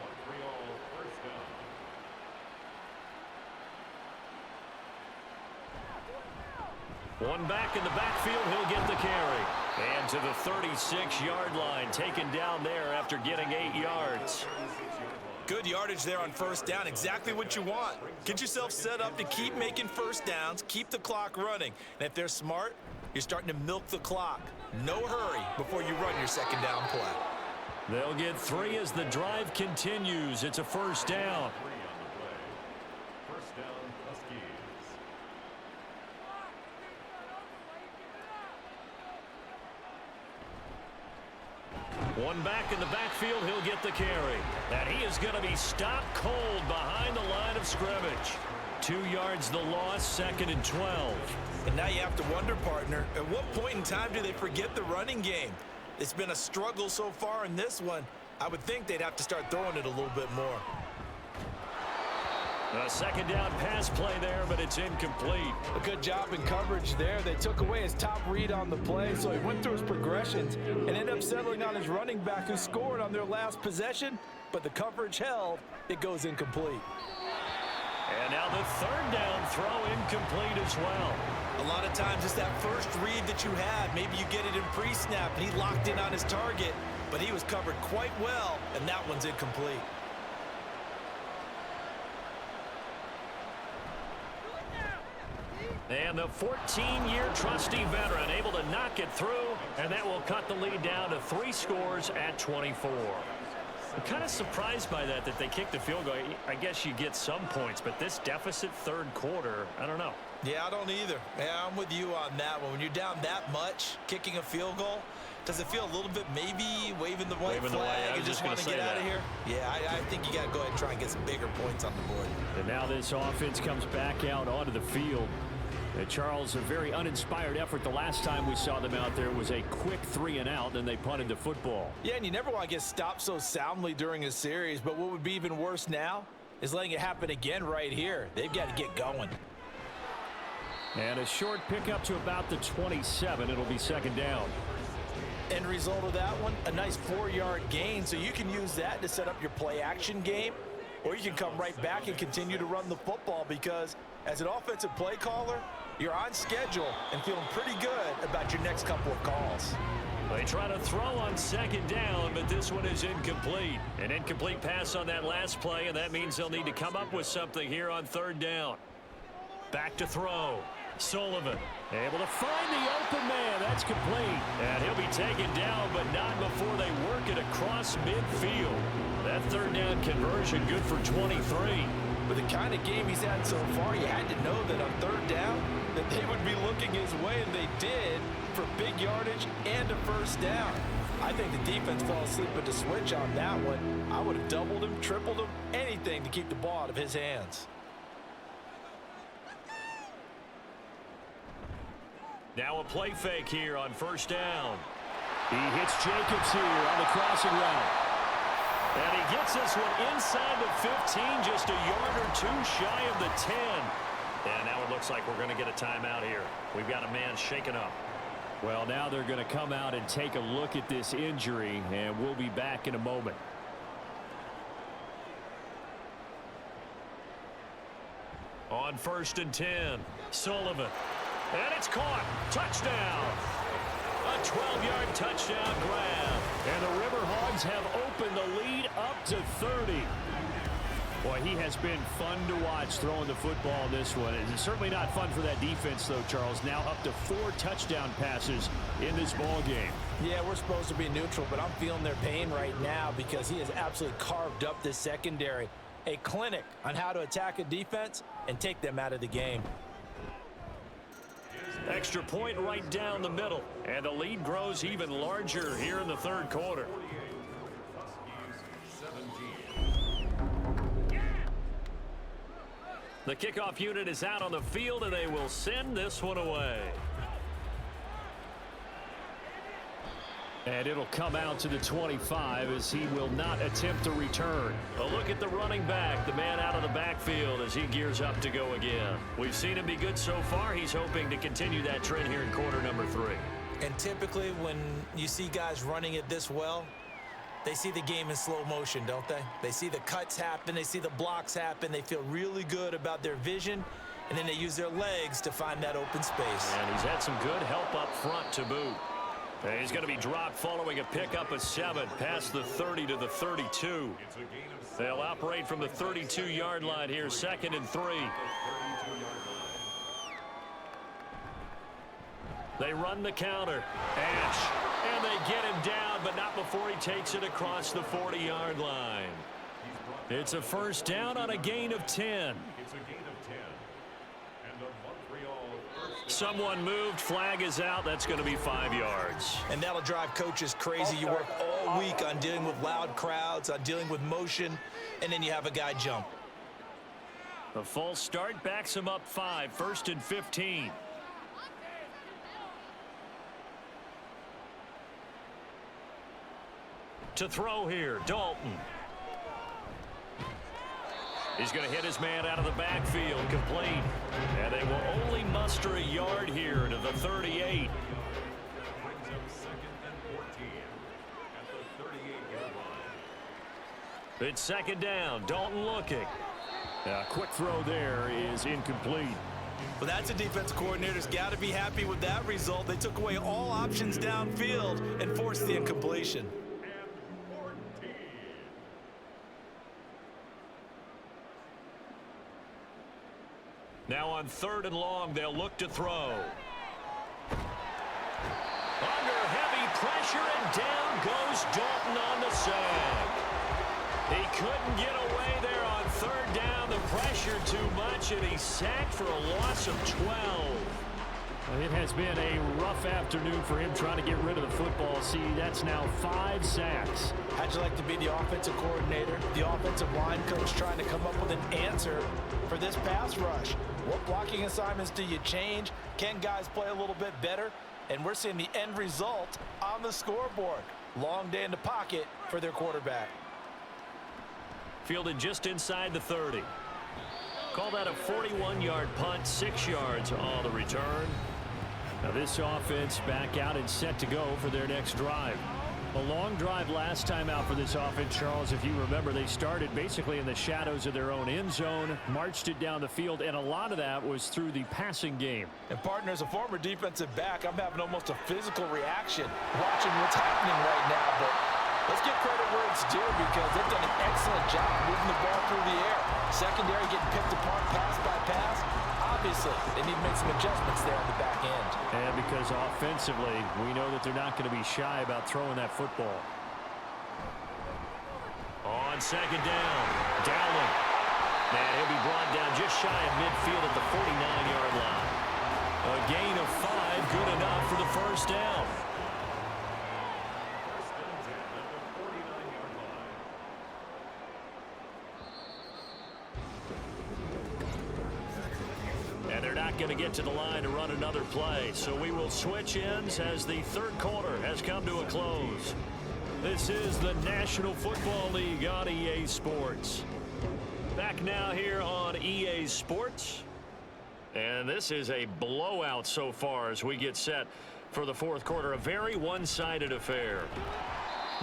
One back in the backfield, he'll get the carry. And to the 36-yard line, taken down there after getting 8 yards. Good yardage there on first down, exactly what you want. Get yourself set up to keep making first downs, keep the clock running. And if they're smart, you're starting to milk the clock. No hurry before you run your second down play. They'll get 3 as the drive continues. It's a first down. First down, Huskies. One back in the backfield, he'll get the carry. And he is going to be stopped cold behind the line of scrimmage. 2 yards the loss, 2nd and 12. And now you have to wonder, partner, at what point in time do they forget the running game? It's been a struggle so far in this one. I would think they'd have to start throwing it a little bit more. A second down pass play there, but it's incomplete. A good job in coverage there. They took away his top read on the play, so he went through his progressions and ended up settling on his running back who scored on their last possession, but the coverage held. It goes incomplete. And now the third down throw incomplete as well. A lot of times it's that first read that you had. Maybe you get it in pre-snap and he locked in on his target, but he was covered quite well, and that one's incomplete. And the 14-year trusty veteran able to knock it through, and that will cut the lead down to 3 scores at 24. I'm kind of surprised by that they kicked the field goal. I guess you get some points, but this deficit third quarter, I don't know. Yeah, I don't either. Yeah, I'm with you on that one. When you're down that much, kicking a field goal, does it feel a little bit maybe waving the white flag and just want to get out of here? Yeah, I think you got to go ahead and try and get some bigger points on the board. And now this offense comes back out onto the field. And Charles, a very uninspired effort the last time we saw them out there was a quick 3 and out, and they punted the football. Yeah, and you never want to get stopped so soundly during a series, but what would be even worse now is letting it happen again right here. They've got to get going. And a short pickup to about the 27. It'll be second down. End result of that one, a nice 4-yard gain, so you can use that to set up your play-action game, or you can come right back and continue to run the football because as an offensive play caller, you're on schedule and feeling pretty good about your next couple of calls. They try to throw on second down, but this one is incomplete. An incomplete pass on that last play, and that means they'll need to come up with something here on third down. Back to throw. Sullivan able to find the open man. That's complete. And he'll be taken down, but not before they work it across midfield. That third down conversion good for 23. With the kind of game he's had so far, you had to know that on third down that they would be looking his way, and they did, for big yardage and a first down. I think the defense fell asleep at the switch on that one. I would have doubled him, tripled him, anything to keep the ball out of his hands. Now a play fake here on first down. He hits Jacobs here on the crossing route. And he gets this one inside the 15, just a yard or 2 shy of the 10. And now it looks like we're going to get a timeout here. We've got a man shaken up. Well, now they're going to come out and take a look at this injury, and we'll be back in a moment. On 1st and 10, Sullivan. And it's caught. Touchdown. A 12-yard touchdown grab. And the River Hogs have opened the lead up to 30. Boy, he has been fun to watch throwing the football in this one. It's certainly not fun for that defense, though, Charles. Now up to 4 touchdown passes in this ball game. Yeah, we're supposed to be neutral, but I'm feeling their pain right now because he has absolutely carved up this secondary. A clinic on how to attack a defense and take them out of the game. Extra point right down the middle. And the lead grows even larger here in the third quarter. The kickoff unit is out on the field, and they will send this one away. And it'll come out to the 25 as he will not attempt to return. A look at the running back, the man out of the backfield as he gears up to go again. We've seen him be good so far. He's hoping to continue that trend here in quarter number 3. And typically when you see guys running it this well, they see the game in slow motion, don't they? They see the cuts happen, they see the blocks happen, they feel really good about their vision, and then they use their legs to find that open space. And he's had some good help up front to boot. And he's going to be dropped following a pickup of 7 past the 30 to the 32. They'll operate from the 32-yard line here, 2nd and 3. They run the counter. Ash. And they get him down, but not before he takes it across the 40-yard line. It's a first down on a gain of 10. Someone moved. Flag is out. That's going to be 5 yards. And that'll drive coaches crazy. You work all week on dealing with loud crowds, on dealing with motion, and then you have a guy jump. The false start backs him up 5. 1st and 15. To throw here, Dalton. He's going to hit his man out of the backfield, complete. And they will only muster a yard here to the 38. It's 2nd down. Dalton looking. A quick throw there is incomplete. Well, that's a defensive coordinator's got to be happy with that result. They took away all options downfield and forced the incompletion. Now on 3rd and long, they'll look to throw. Under heavy pressure, and down goes Dalton on the sack. He couldn't get away there on 3rd down. The pressure too much, and he's sacked for a loss of 12. It has been a rough afternoon for him trying to get rid of the football. See, that's now 5 sacks. How'd you like to be the offensive coordinator, the offensive line coach trying to come up with an answer for this pass rush? What blocking assignments do you change? Can guys play a little bit better? And we're seeing the end result on the scoreboard. Long day in the pocket for their quarterback. Fielded just inside the 30. Call that a 41-yard punt, 6 yards on the return. Now this offense back out and set to go for their next drive. A long drive last time out for this offense, Charles. If you remember, they started basically in the shadows of their own end zone, marched it down the field, and a lot of that was through the passing game. And partner, as a former defensive back, I'm having almost a physical reaction watching what's happening right now. But let's give credit where it's due because they've done an excellent job moving the ball through the air. Secondary getting picked apart pass by pass. Obviously, they need to make some adjustments there on the back end. And because offensively, we know that they're not going to be shy about throwing that football. On 2nd down, Dowling. And he'll be brought down just shy of midfield at the 49-yard line. A gain of 5, good enough for the first down. They're not going to get to the line to run another play, so we will switch ends as the 3rd quarter has come to a close. This is the National Football League on EA Sports. Back now here on EA Sports. And this is a blowout so far as we get set for the 4th quarter. A very one-sided affair.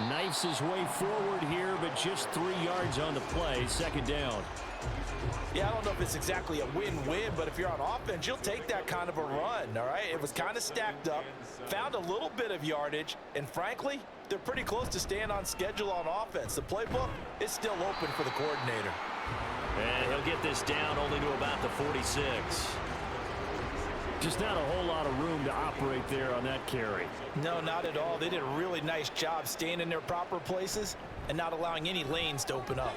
Knifes his way forward here, but just 3 yards on the play. 2nd down. Yeah, I don't know if it's exactly a win-win, but if you're on offense, you'll take that kind of a run, all right? It was kind of stacked up, found a little bit of yardage, and frankly, they're pretty close to staying on schedule on offense. The playbook is still open for the coordinator. And he'll get this down only to about the 46. Just not a whole lot of room to operate there on that carry. No, not at all. They did a really nice job staying in their proper places and not allowing any lanes to open up.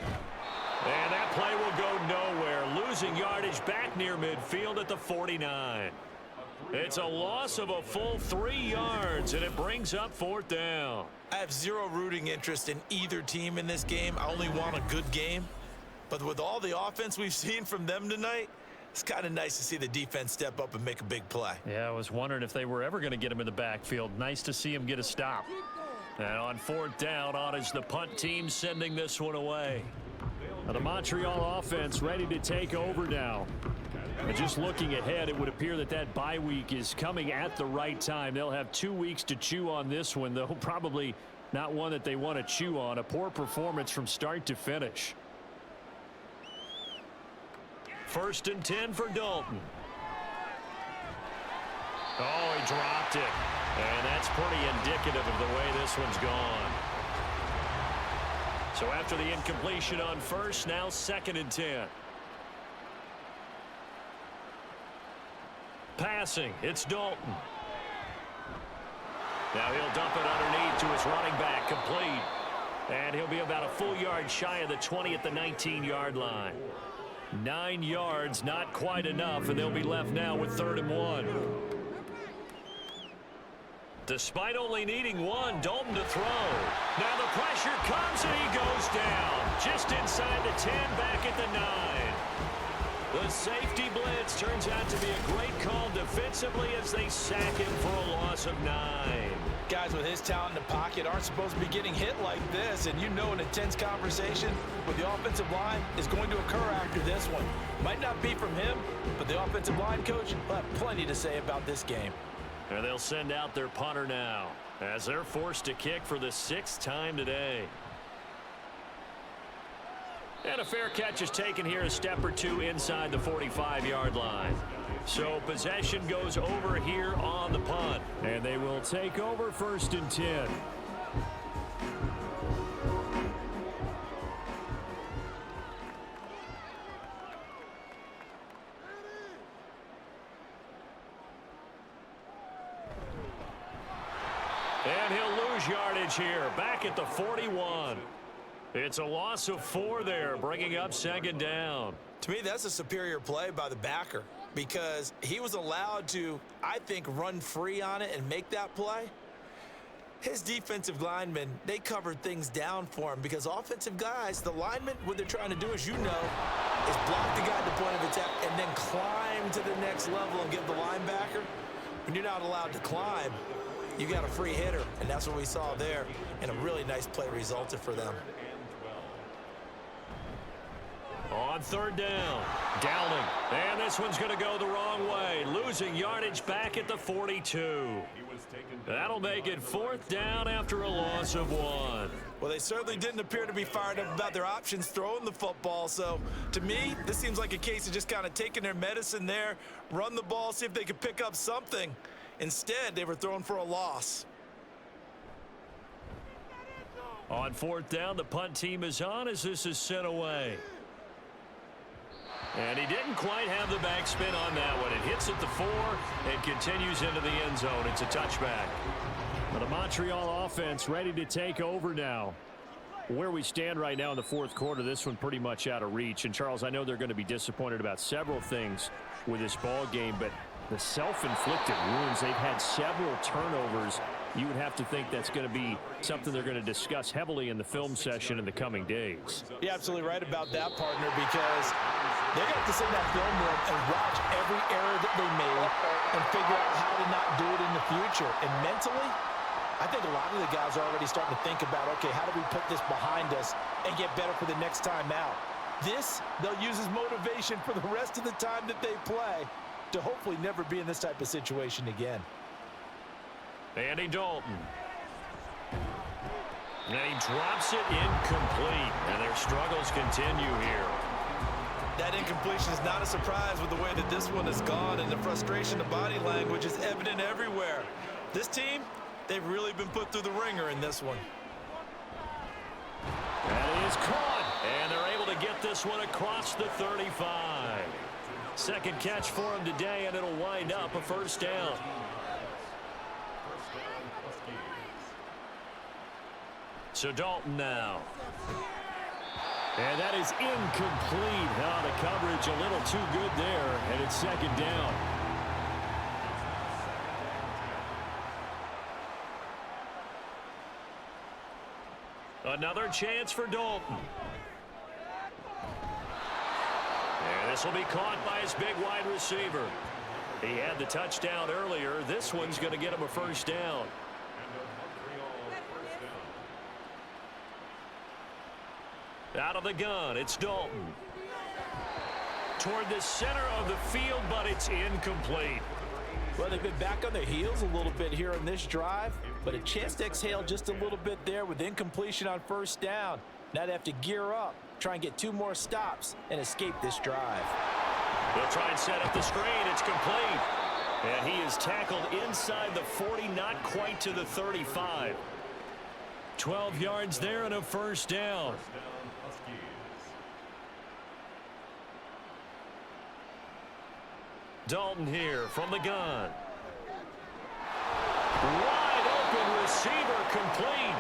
And that play will go nowhere. Losing yardage back near midfield at the 49. It's a loss of a full 3 yards, and it brings up 4th down. I have zero rooting interest in either team in this game. I only want a good game. But with all the offense we've seen from them tonight, it's kind of nice to see the defense step up and make a big play. Yeah, I was wondering if they were ever going to get him in the backfield. Nice to see him get a stop. And on 4th down, on is the punt team sending this one away. Now the Montreal offense ready to take over now. And just looking ahead, it would appear that that bye week is coming at the right time. They'll have 2 weeks to chew on this one, though probably not one that they want to chew on. A poor performance from start to finish. 1st and 10 for Dalton. Oh, he dropped it. And that's pretty indicative of the way this one's gone. So after the incompletion on 1st, now 2nd and 10. Passing, it's Dalton. Now he'll dump it underneath to his running back, complete. And he'll be about a full yard shy of the 20 at the 19-yard line. 9 yards, not quite enough, and they'll be left now with 3rd and 1. Despite only needing 1, Dalton to throw. Now the pressure comes and he goes down. Just inside the 10, back at the 9. The safety blitz turns out to be a great call defensively as they sack him for a loss of 9. Guys with his talent in the pocket aren't supposed to be getting hit like this, and you know an intense conversation with the offensive line is going to occur after this one. Might not be from him, but the offensive line coach will have plenty to say about this game. And they'll send out their punter now as they're forced to kick for the 6th time today. And a fair catch is taken here, a step or two inside the 45-yard line. So possession goes over here on the punt. And they will take over 1st and 10. And he'll lose yardage here, back at the 41. It's a loss of 4 there, bringing up 2nd down. To me, that's a superior play by the backer because he was allowed to, I think, run free on it and make that play. His defensive linemen, they covered things down for him because offensive guys, the linemen, what they're trying to do, as you know, is block the guy at the point of attack and then climb to the next level and give the linebacker. When you're not allowed to climb, you got a free hitter, and that's what we saw there, and a really nice play resulted for them. On 3rd down, Downing, and this one's going to go the wrong way, losing yardage back at the 42. That'll make it 4th down after a loss of 1. Well, they certainly didn't appear to be fired up about their options throwing the football, so to me, this seems like a case of just kind of taking their medicine there, run the ball, see if they could pick up something. Instead, they were throwing for a loss. On 4th down, the punt team is on as this is sent away. And he didn't quite have the backspin on that one. It hits at the 4 and continues into the end zone. It's a touchback. Well, the Montreal offense ready to take over now. Where we stand right now in the 4th quarter, this one pretty much out of reach. And, Charles, I know they're going to be disappointed about several things with this ball game, but the self-inflicted wounds, they've had several turnovers. You would have to think that's going to be something they're going to discuss heavily in the film session in the coming days. You're absolutely right about that, partner, because they're going to have to sit in that film room and watch every error that they made and figure out how to not do it in the future. And mentally, I think a lot of the guys are already starting to think about, okay, how do we put this behind us and get better for the next time out? This, they'll use as motivation for the rest of the time that they play to hopefully never be in this type of situation again. Andy Dalton. And he drops it incomplete, and their struggles continue here. That incompletion is not a surprise with the way that this one has gone, and the frustration, the body language is evident everywhere. This team, they've really been put through the ringer in this one. That is caught, and they're able to get this one across the 35. Second catch for him today, and it'll wind up a 1st down. So Dalton now. And that is incomplete. Now the coverage a little too good there, and it's 2nd down. Another chance for Dalton. And this will be caught by his big wide receiver. He had the touchdown earlier. This one's going to get him a 1st down. Out of the gun, it's Dalton. Toward the center of the field, but it's incomplete. Well, they've been back on their heels a little bit here on this drive, but a chance to exhale just a little bit there with incompletion on first down. Now they have to gear up, try and get 2 more stops, and escape this drive. They'll try and set up the screen. It's complete. And he is tackled inside the 40, not quite to the 35. 12 yards there and a first down. Dalton here from the gun. Wide open receiver complete.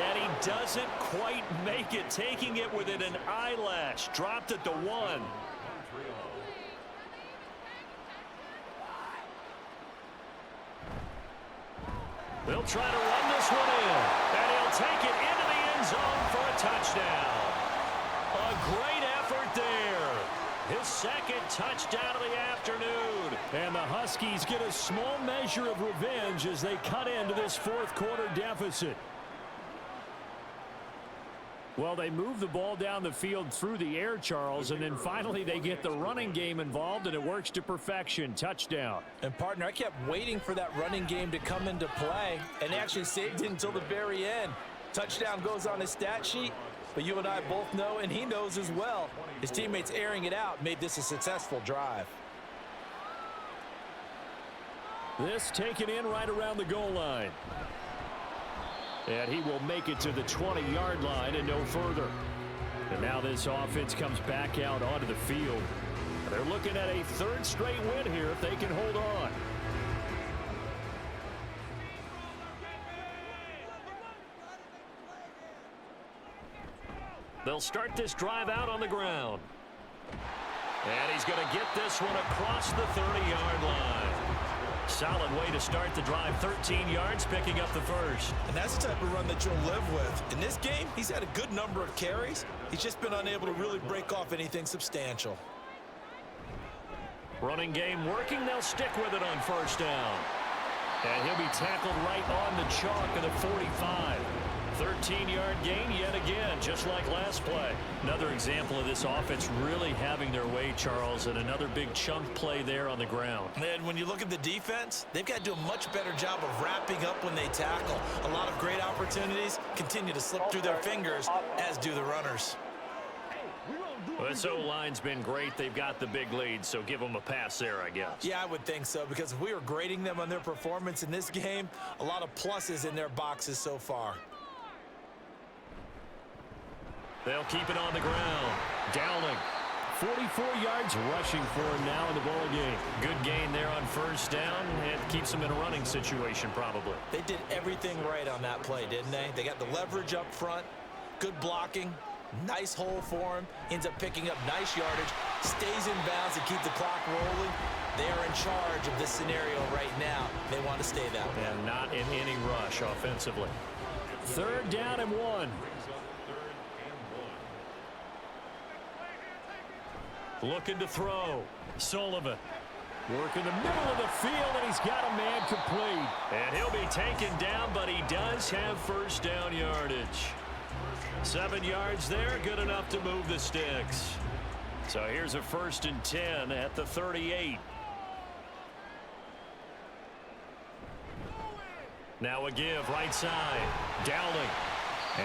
And he doesn't quite make it, taking it within an eyelash. Dropped at the 1. They'll try to run this one in. And he'll take it into the end zone for a touchdown. A great effort there. His second touchdown of the afternoon. And the Huskies get a small measure of revenge as they cut into this fourth quarter deficit. Well, they move the ball down the field through the air, Charles, and then finally they get the running game involved, and it works to perfection. Touchdown. And, partner, I kept waiting for that running game to come into play, and they actually saved it until the very end. Touchdown goes on his stat sheet, but you and I both know, and he knows as well, his teammates airing it out made this a successful drive. This taken in right around the goal line. And he will make it to the 20-yard line and no further. And now this offense comes back out onto the field. They're looking at a 3rd straight win here if they can hold on. They'll start this drive out on the ground. And he's going to get this one across the 30-yard line. Solid way to start the drive. 13 yards, picking up the first. And that's the type of run that you'll live with. In this game, he's had a good number of carries. He's just been unable to really break off anything substantial. Running game working. They'll stick with it on first down. And he'll be tackled right on the chalk of the 45. 13-yard gain yet again, just like last play. Another example of this offense really having their way, Charles, and another big chunk play there on the ground. And when you look at the defense, they've got to do a much better job of wrapping up when they tackle. A lot of great opportunities continue to slip through their fingers, as do the runners. Well, this O-line's been great. They've got the big lead, so give them a pass there, I guess. Yeah, I would think so, because if we were grading them on their performance in this game, a lot of pluses in their boxes so far. They'll keep it on the ground. Dowling. 44 yards rushing for him now in the ball game. Good gain there on first down, and keeps them in a running situation probably. They did everything right on that play, didn't they? They got the leverage up front, good blocking, nice hole for him, ends up picking up nice yardage, stays in bounds to keep the clock rolling. They are in charge of this scenario right now. They want to stay that way. And not in any rush offensively. 3rd down and 1. Looking to throw. Sullivan. Work in the middle of the field, and he's got a man complete. And he'll be taken down, but he does have first down yardage. 7 yards there, good enough to move the sticks. So here's a 1st and 10 at the 38. Now a give, right side. Dowling.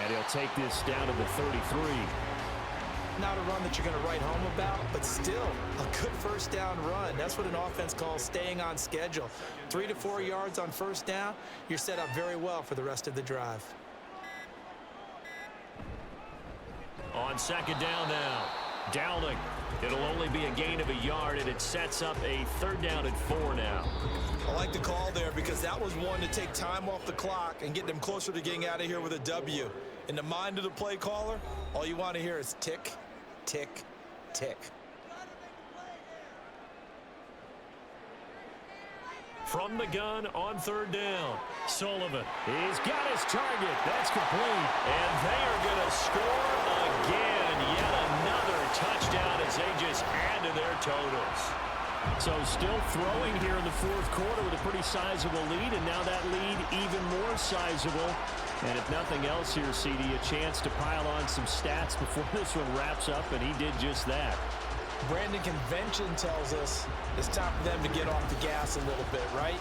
And he'll take this down to the 33. Not a run that you're going to write home about, but still a good first down run. That's what an offense calls staying on schedule. 3 to 4 yards on first down, you're set up very well for the rest of the drive. On 2nd down now. Dowling. It'll only be a gain of a yard, and it sets up a 3rd down and 4 now. I like the call there because that was one to take time off the clock and get them closer to getting out of here with a W. In the mind of the play caller, all you want to hear is tick, tick, tick. From the gun on 3rd down. Sullivan. He's got his target. That's complete. And they are going to score again. Yet another touchdown as they just add to their totals. So still throwing here in the 4th quarter with a pretty sizable lead, and now that lead even more sizable And if nothing else here, CD, a chance to pile on some stats before this one wraps up, and he did just that. Brandon, convention tells us it's time for them to get off the gas a little bit, right?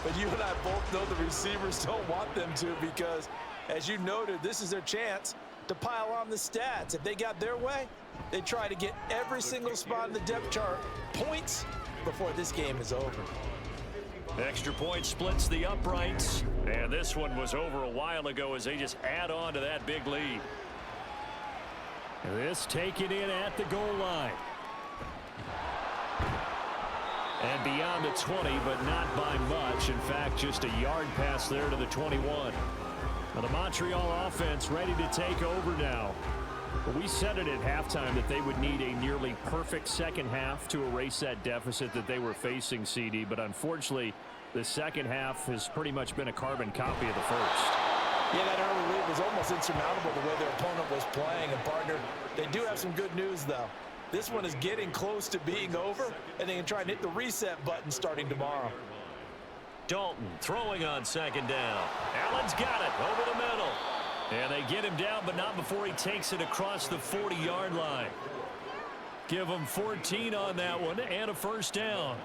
But you and I both know the receivers don't want them to because, as you noted, this is their chance to pile on the stats. If they got their way, they try to get every single spot in the depth chart points before this game is over. Extra point splits the uprights, and this one was over a while ago as they just add on to that big lead. This taken in at the goal line. And beyond the 20, but not by much. In fact, just a yard pass there to the 21. Now the Montreal offense ready to take over now. But we said it at halftime that they would need a nearly perfect second half to erase that deficit that they were facing, CD. But unfortunately, the second half has pretty much been a carbon copy of the first. Yeah, that early lead was almost insurmountable the way their opponent was playing. And, partner, they do have some good news, though. This one is getting close to being over, and they can try and hit the reset button starting tomorrow. Dalton throwing on second down. Allen's got it over the middle. And they get him down, but not before he takes it across the 40-yard line. Give him 14 on that one and a first down.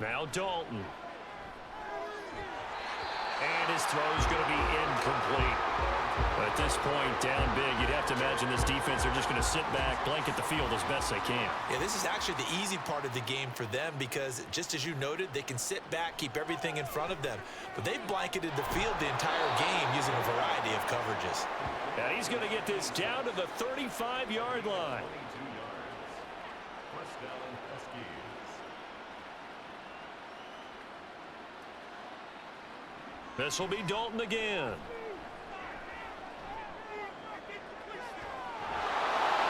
Now Dalton. And his throw's going to be incomplete. But at this point, down big, you'd have to imagine this defense are just going to sit back, blanket the field as best they can. Yeah, this is actually the easy part of the game for them because, just as you noted, they can sit back, keep everything in front of them. But they've blanketed the field the entire game using a variety of coverages. Now he's going to get this down to the 35-yard line. This will be Dalton again.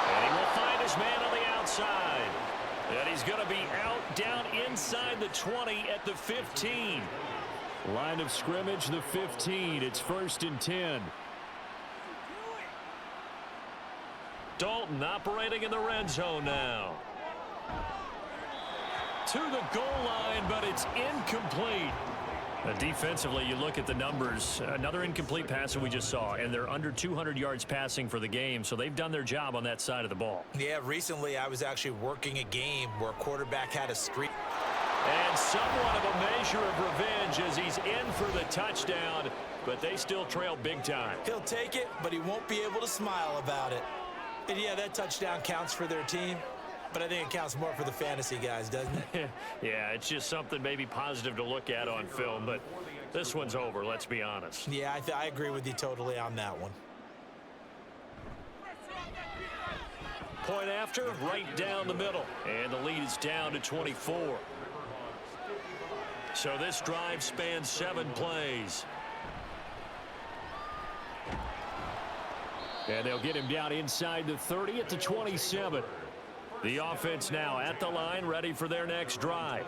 And he will find his man on the outside. And he's going to be out down inside the 20 at the 15. Line of scrimmage, the 15. It's 1st and 10. Dalton operating in the red zone now. To the goal line, but it's incomplete. Defensively, you look at the numbers. Another incomplete pass that we just saw, and they're under 200 yards passing for the game, so they've done their job on that side of the ball. Yeah, recently I was actually working a game where a quarterback had a streak. And somewhat of a measure of revenge as he's in for the touchdown, but they still trail big time. He'll take it, but he won't be able to smile about it. And yeah, that touchdown counts for their team, but I think it counts more for the fantasy guys, doesn't it? Yeah, it's just something maybe positive to look at on film, but this one's over, let's be honest. Yeah, I agree with you totally on that one. Point after, right down the middle, and the lead is down to 24. So this drive spans 7 plays. And they'll get him down inside the 30 at the 27. The offense now at the line, ready for their next drive.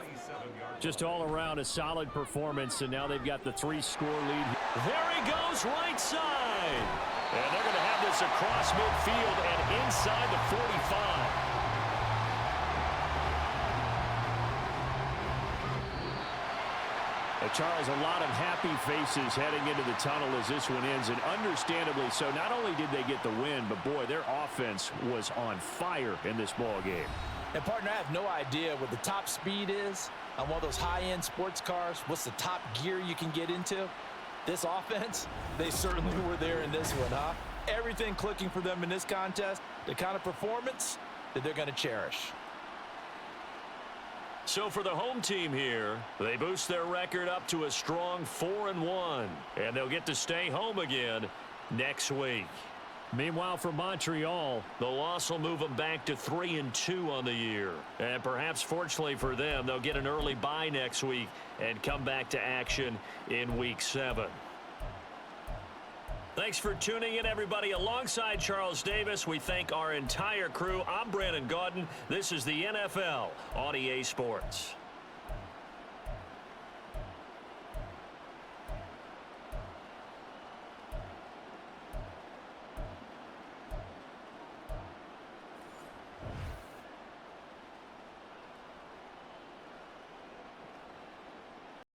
Just all around a solid performance, and now they've got the 3-score lead. There he goes, right side. And they're going to have this across midfield and inside the 45. Charles, a lot of happy faces heading into the tunnel as this one ends, and understandably so. Not only did they get the win, but boy, their offense was on fire in this ball game. And partner, I have no idea what the top speed is on one of those high-end sports cars. What's the top gear you can get into? This offense, they certainly were there in this one, huh? Everything clicking for them in this contest, the kind of performance that they're going to cherish. So for the home team here, they boost their record up to a strong 4-1, and they'll get to stay home again next week. Meanwhile, for Montreal, the loss will move them back to 3-2 on the year. And perhaps fortunately for them, they'll get an early bye next week and come back to action in Week 7. Thanks for tuning in, everybody. Alongside Charles Davis, we thank our entire crew. I'm Brandon Gaudin. This is the NFL on EA Sports.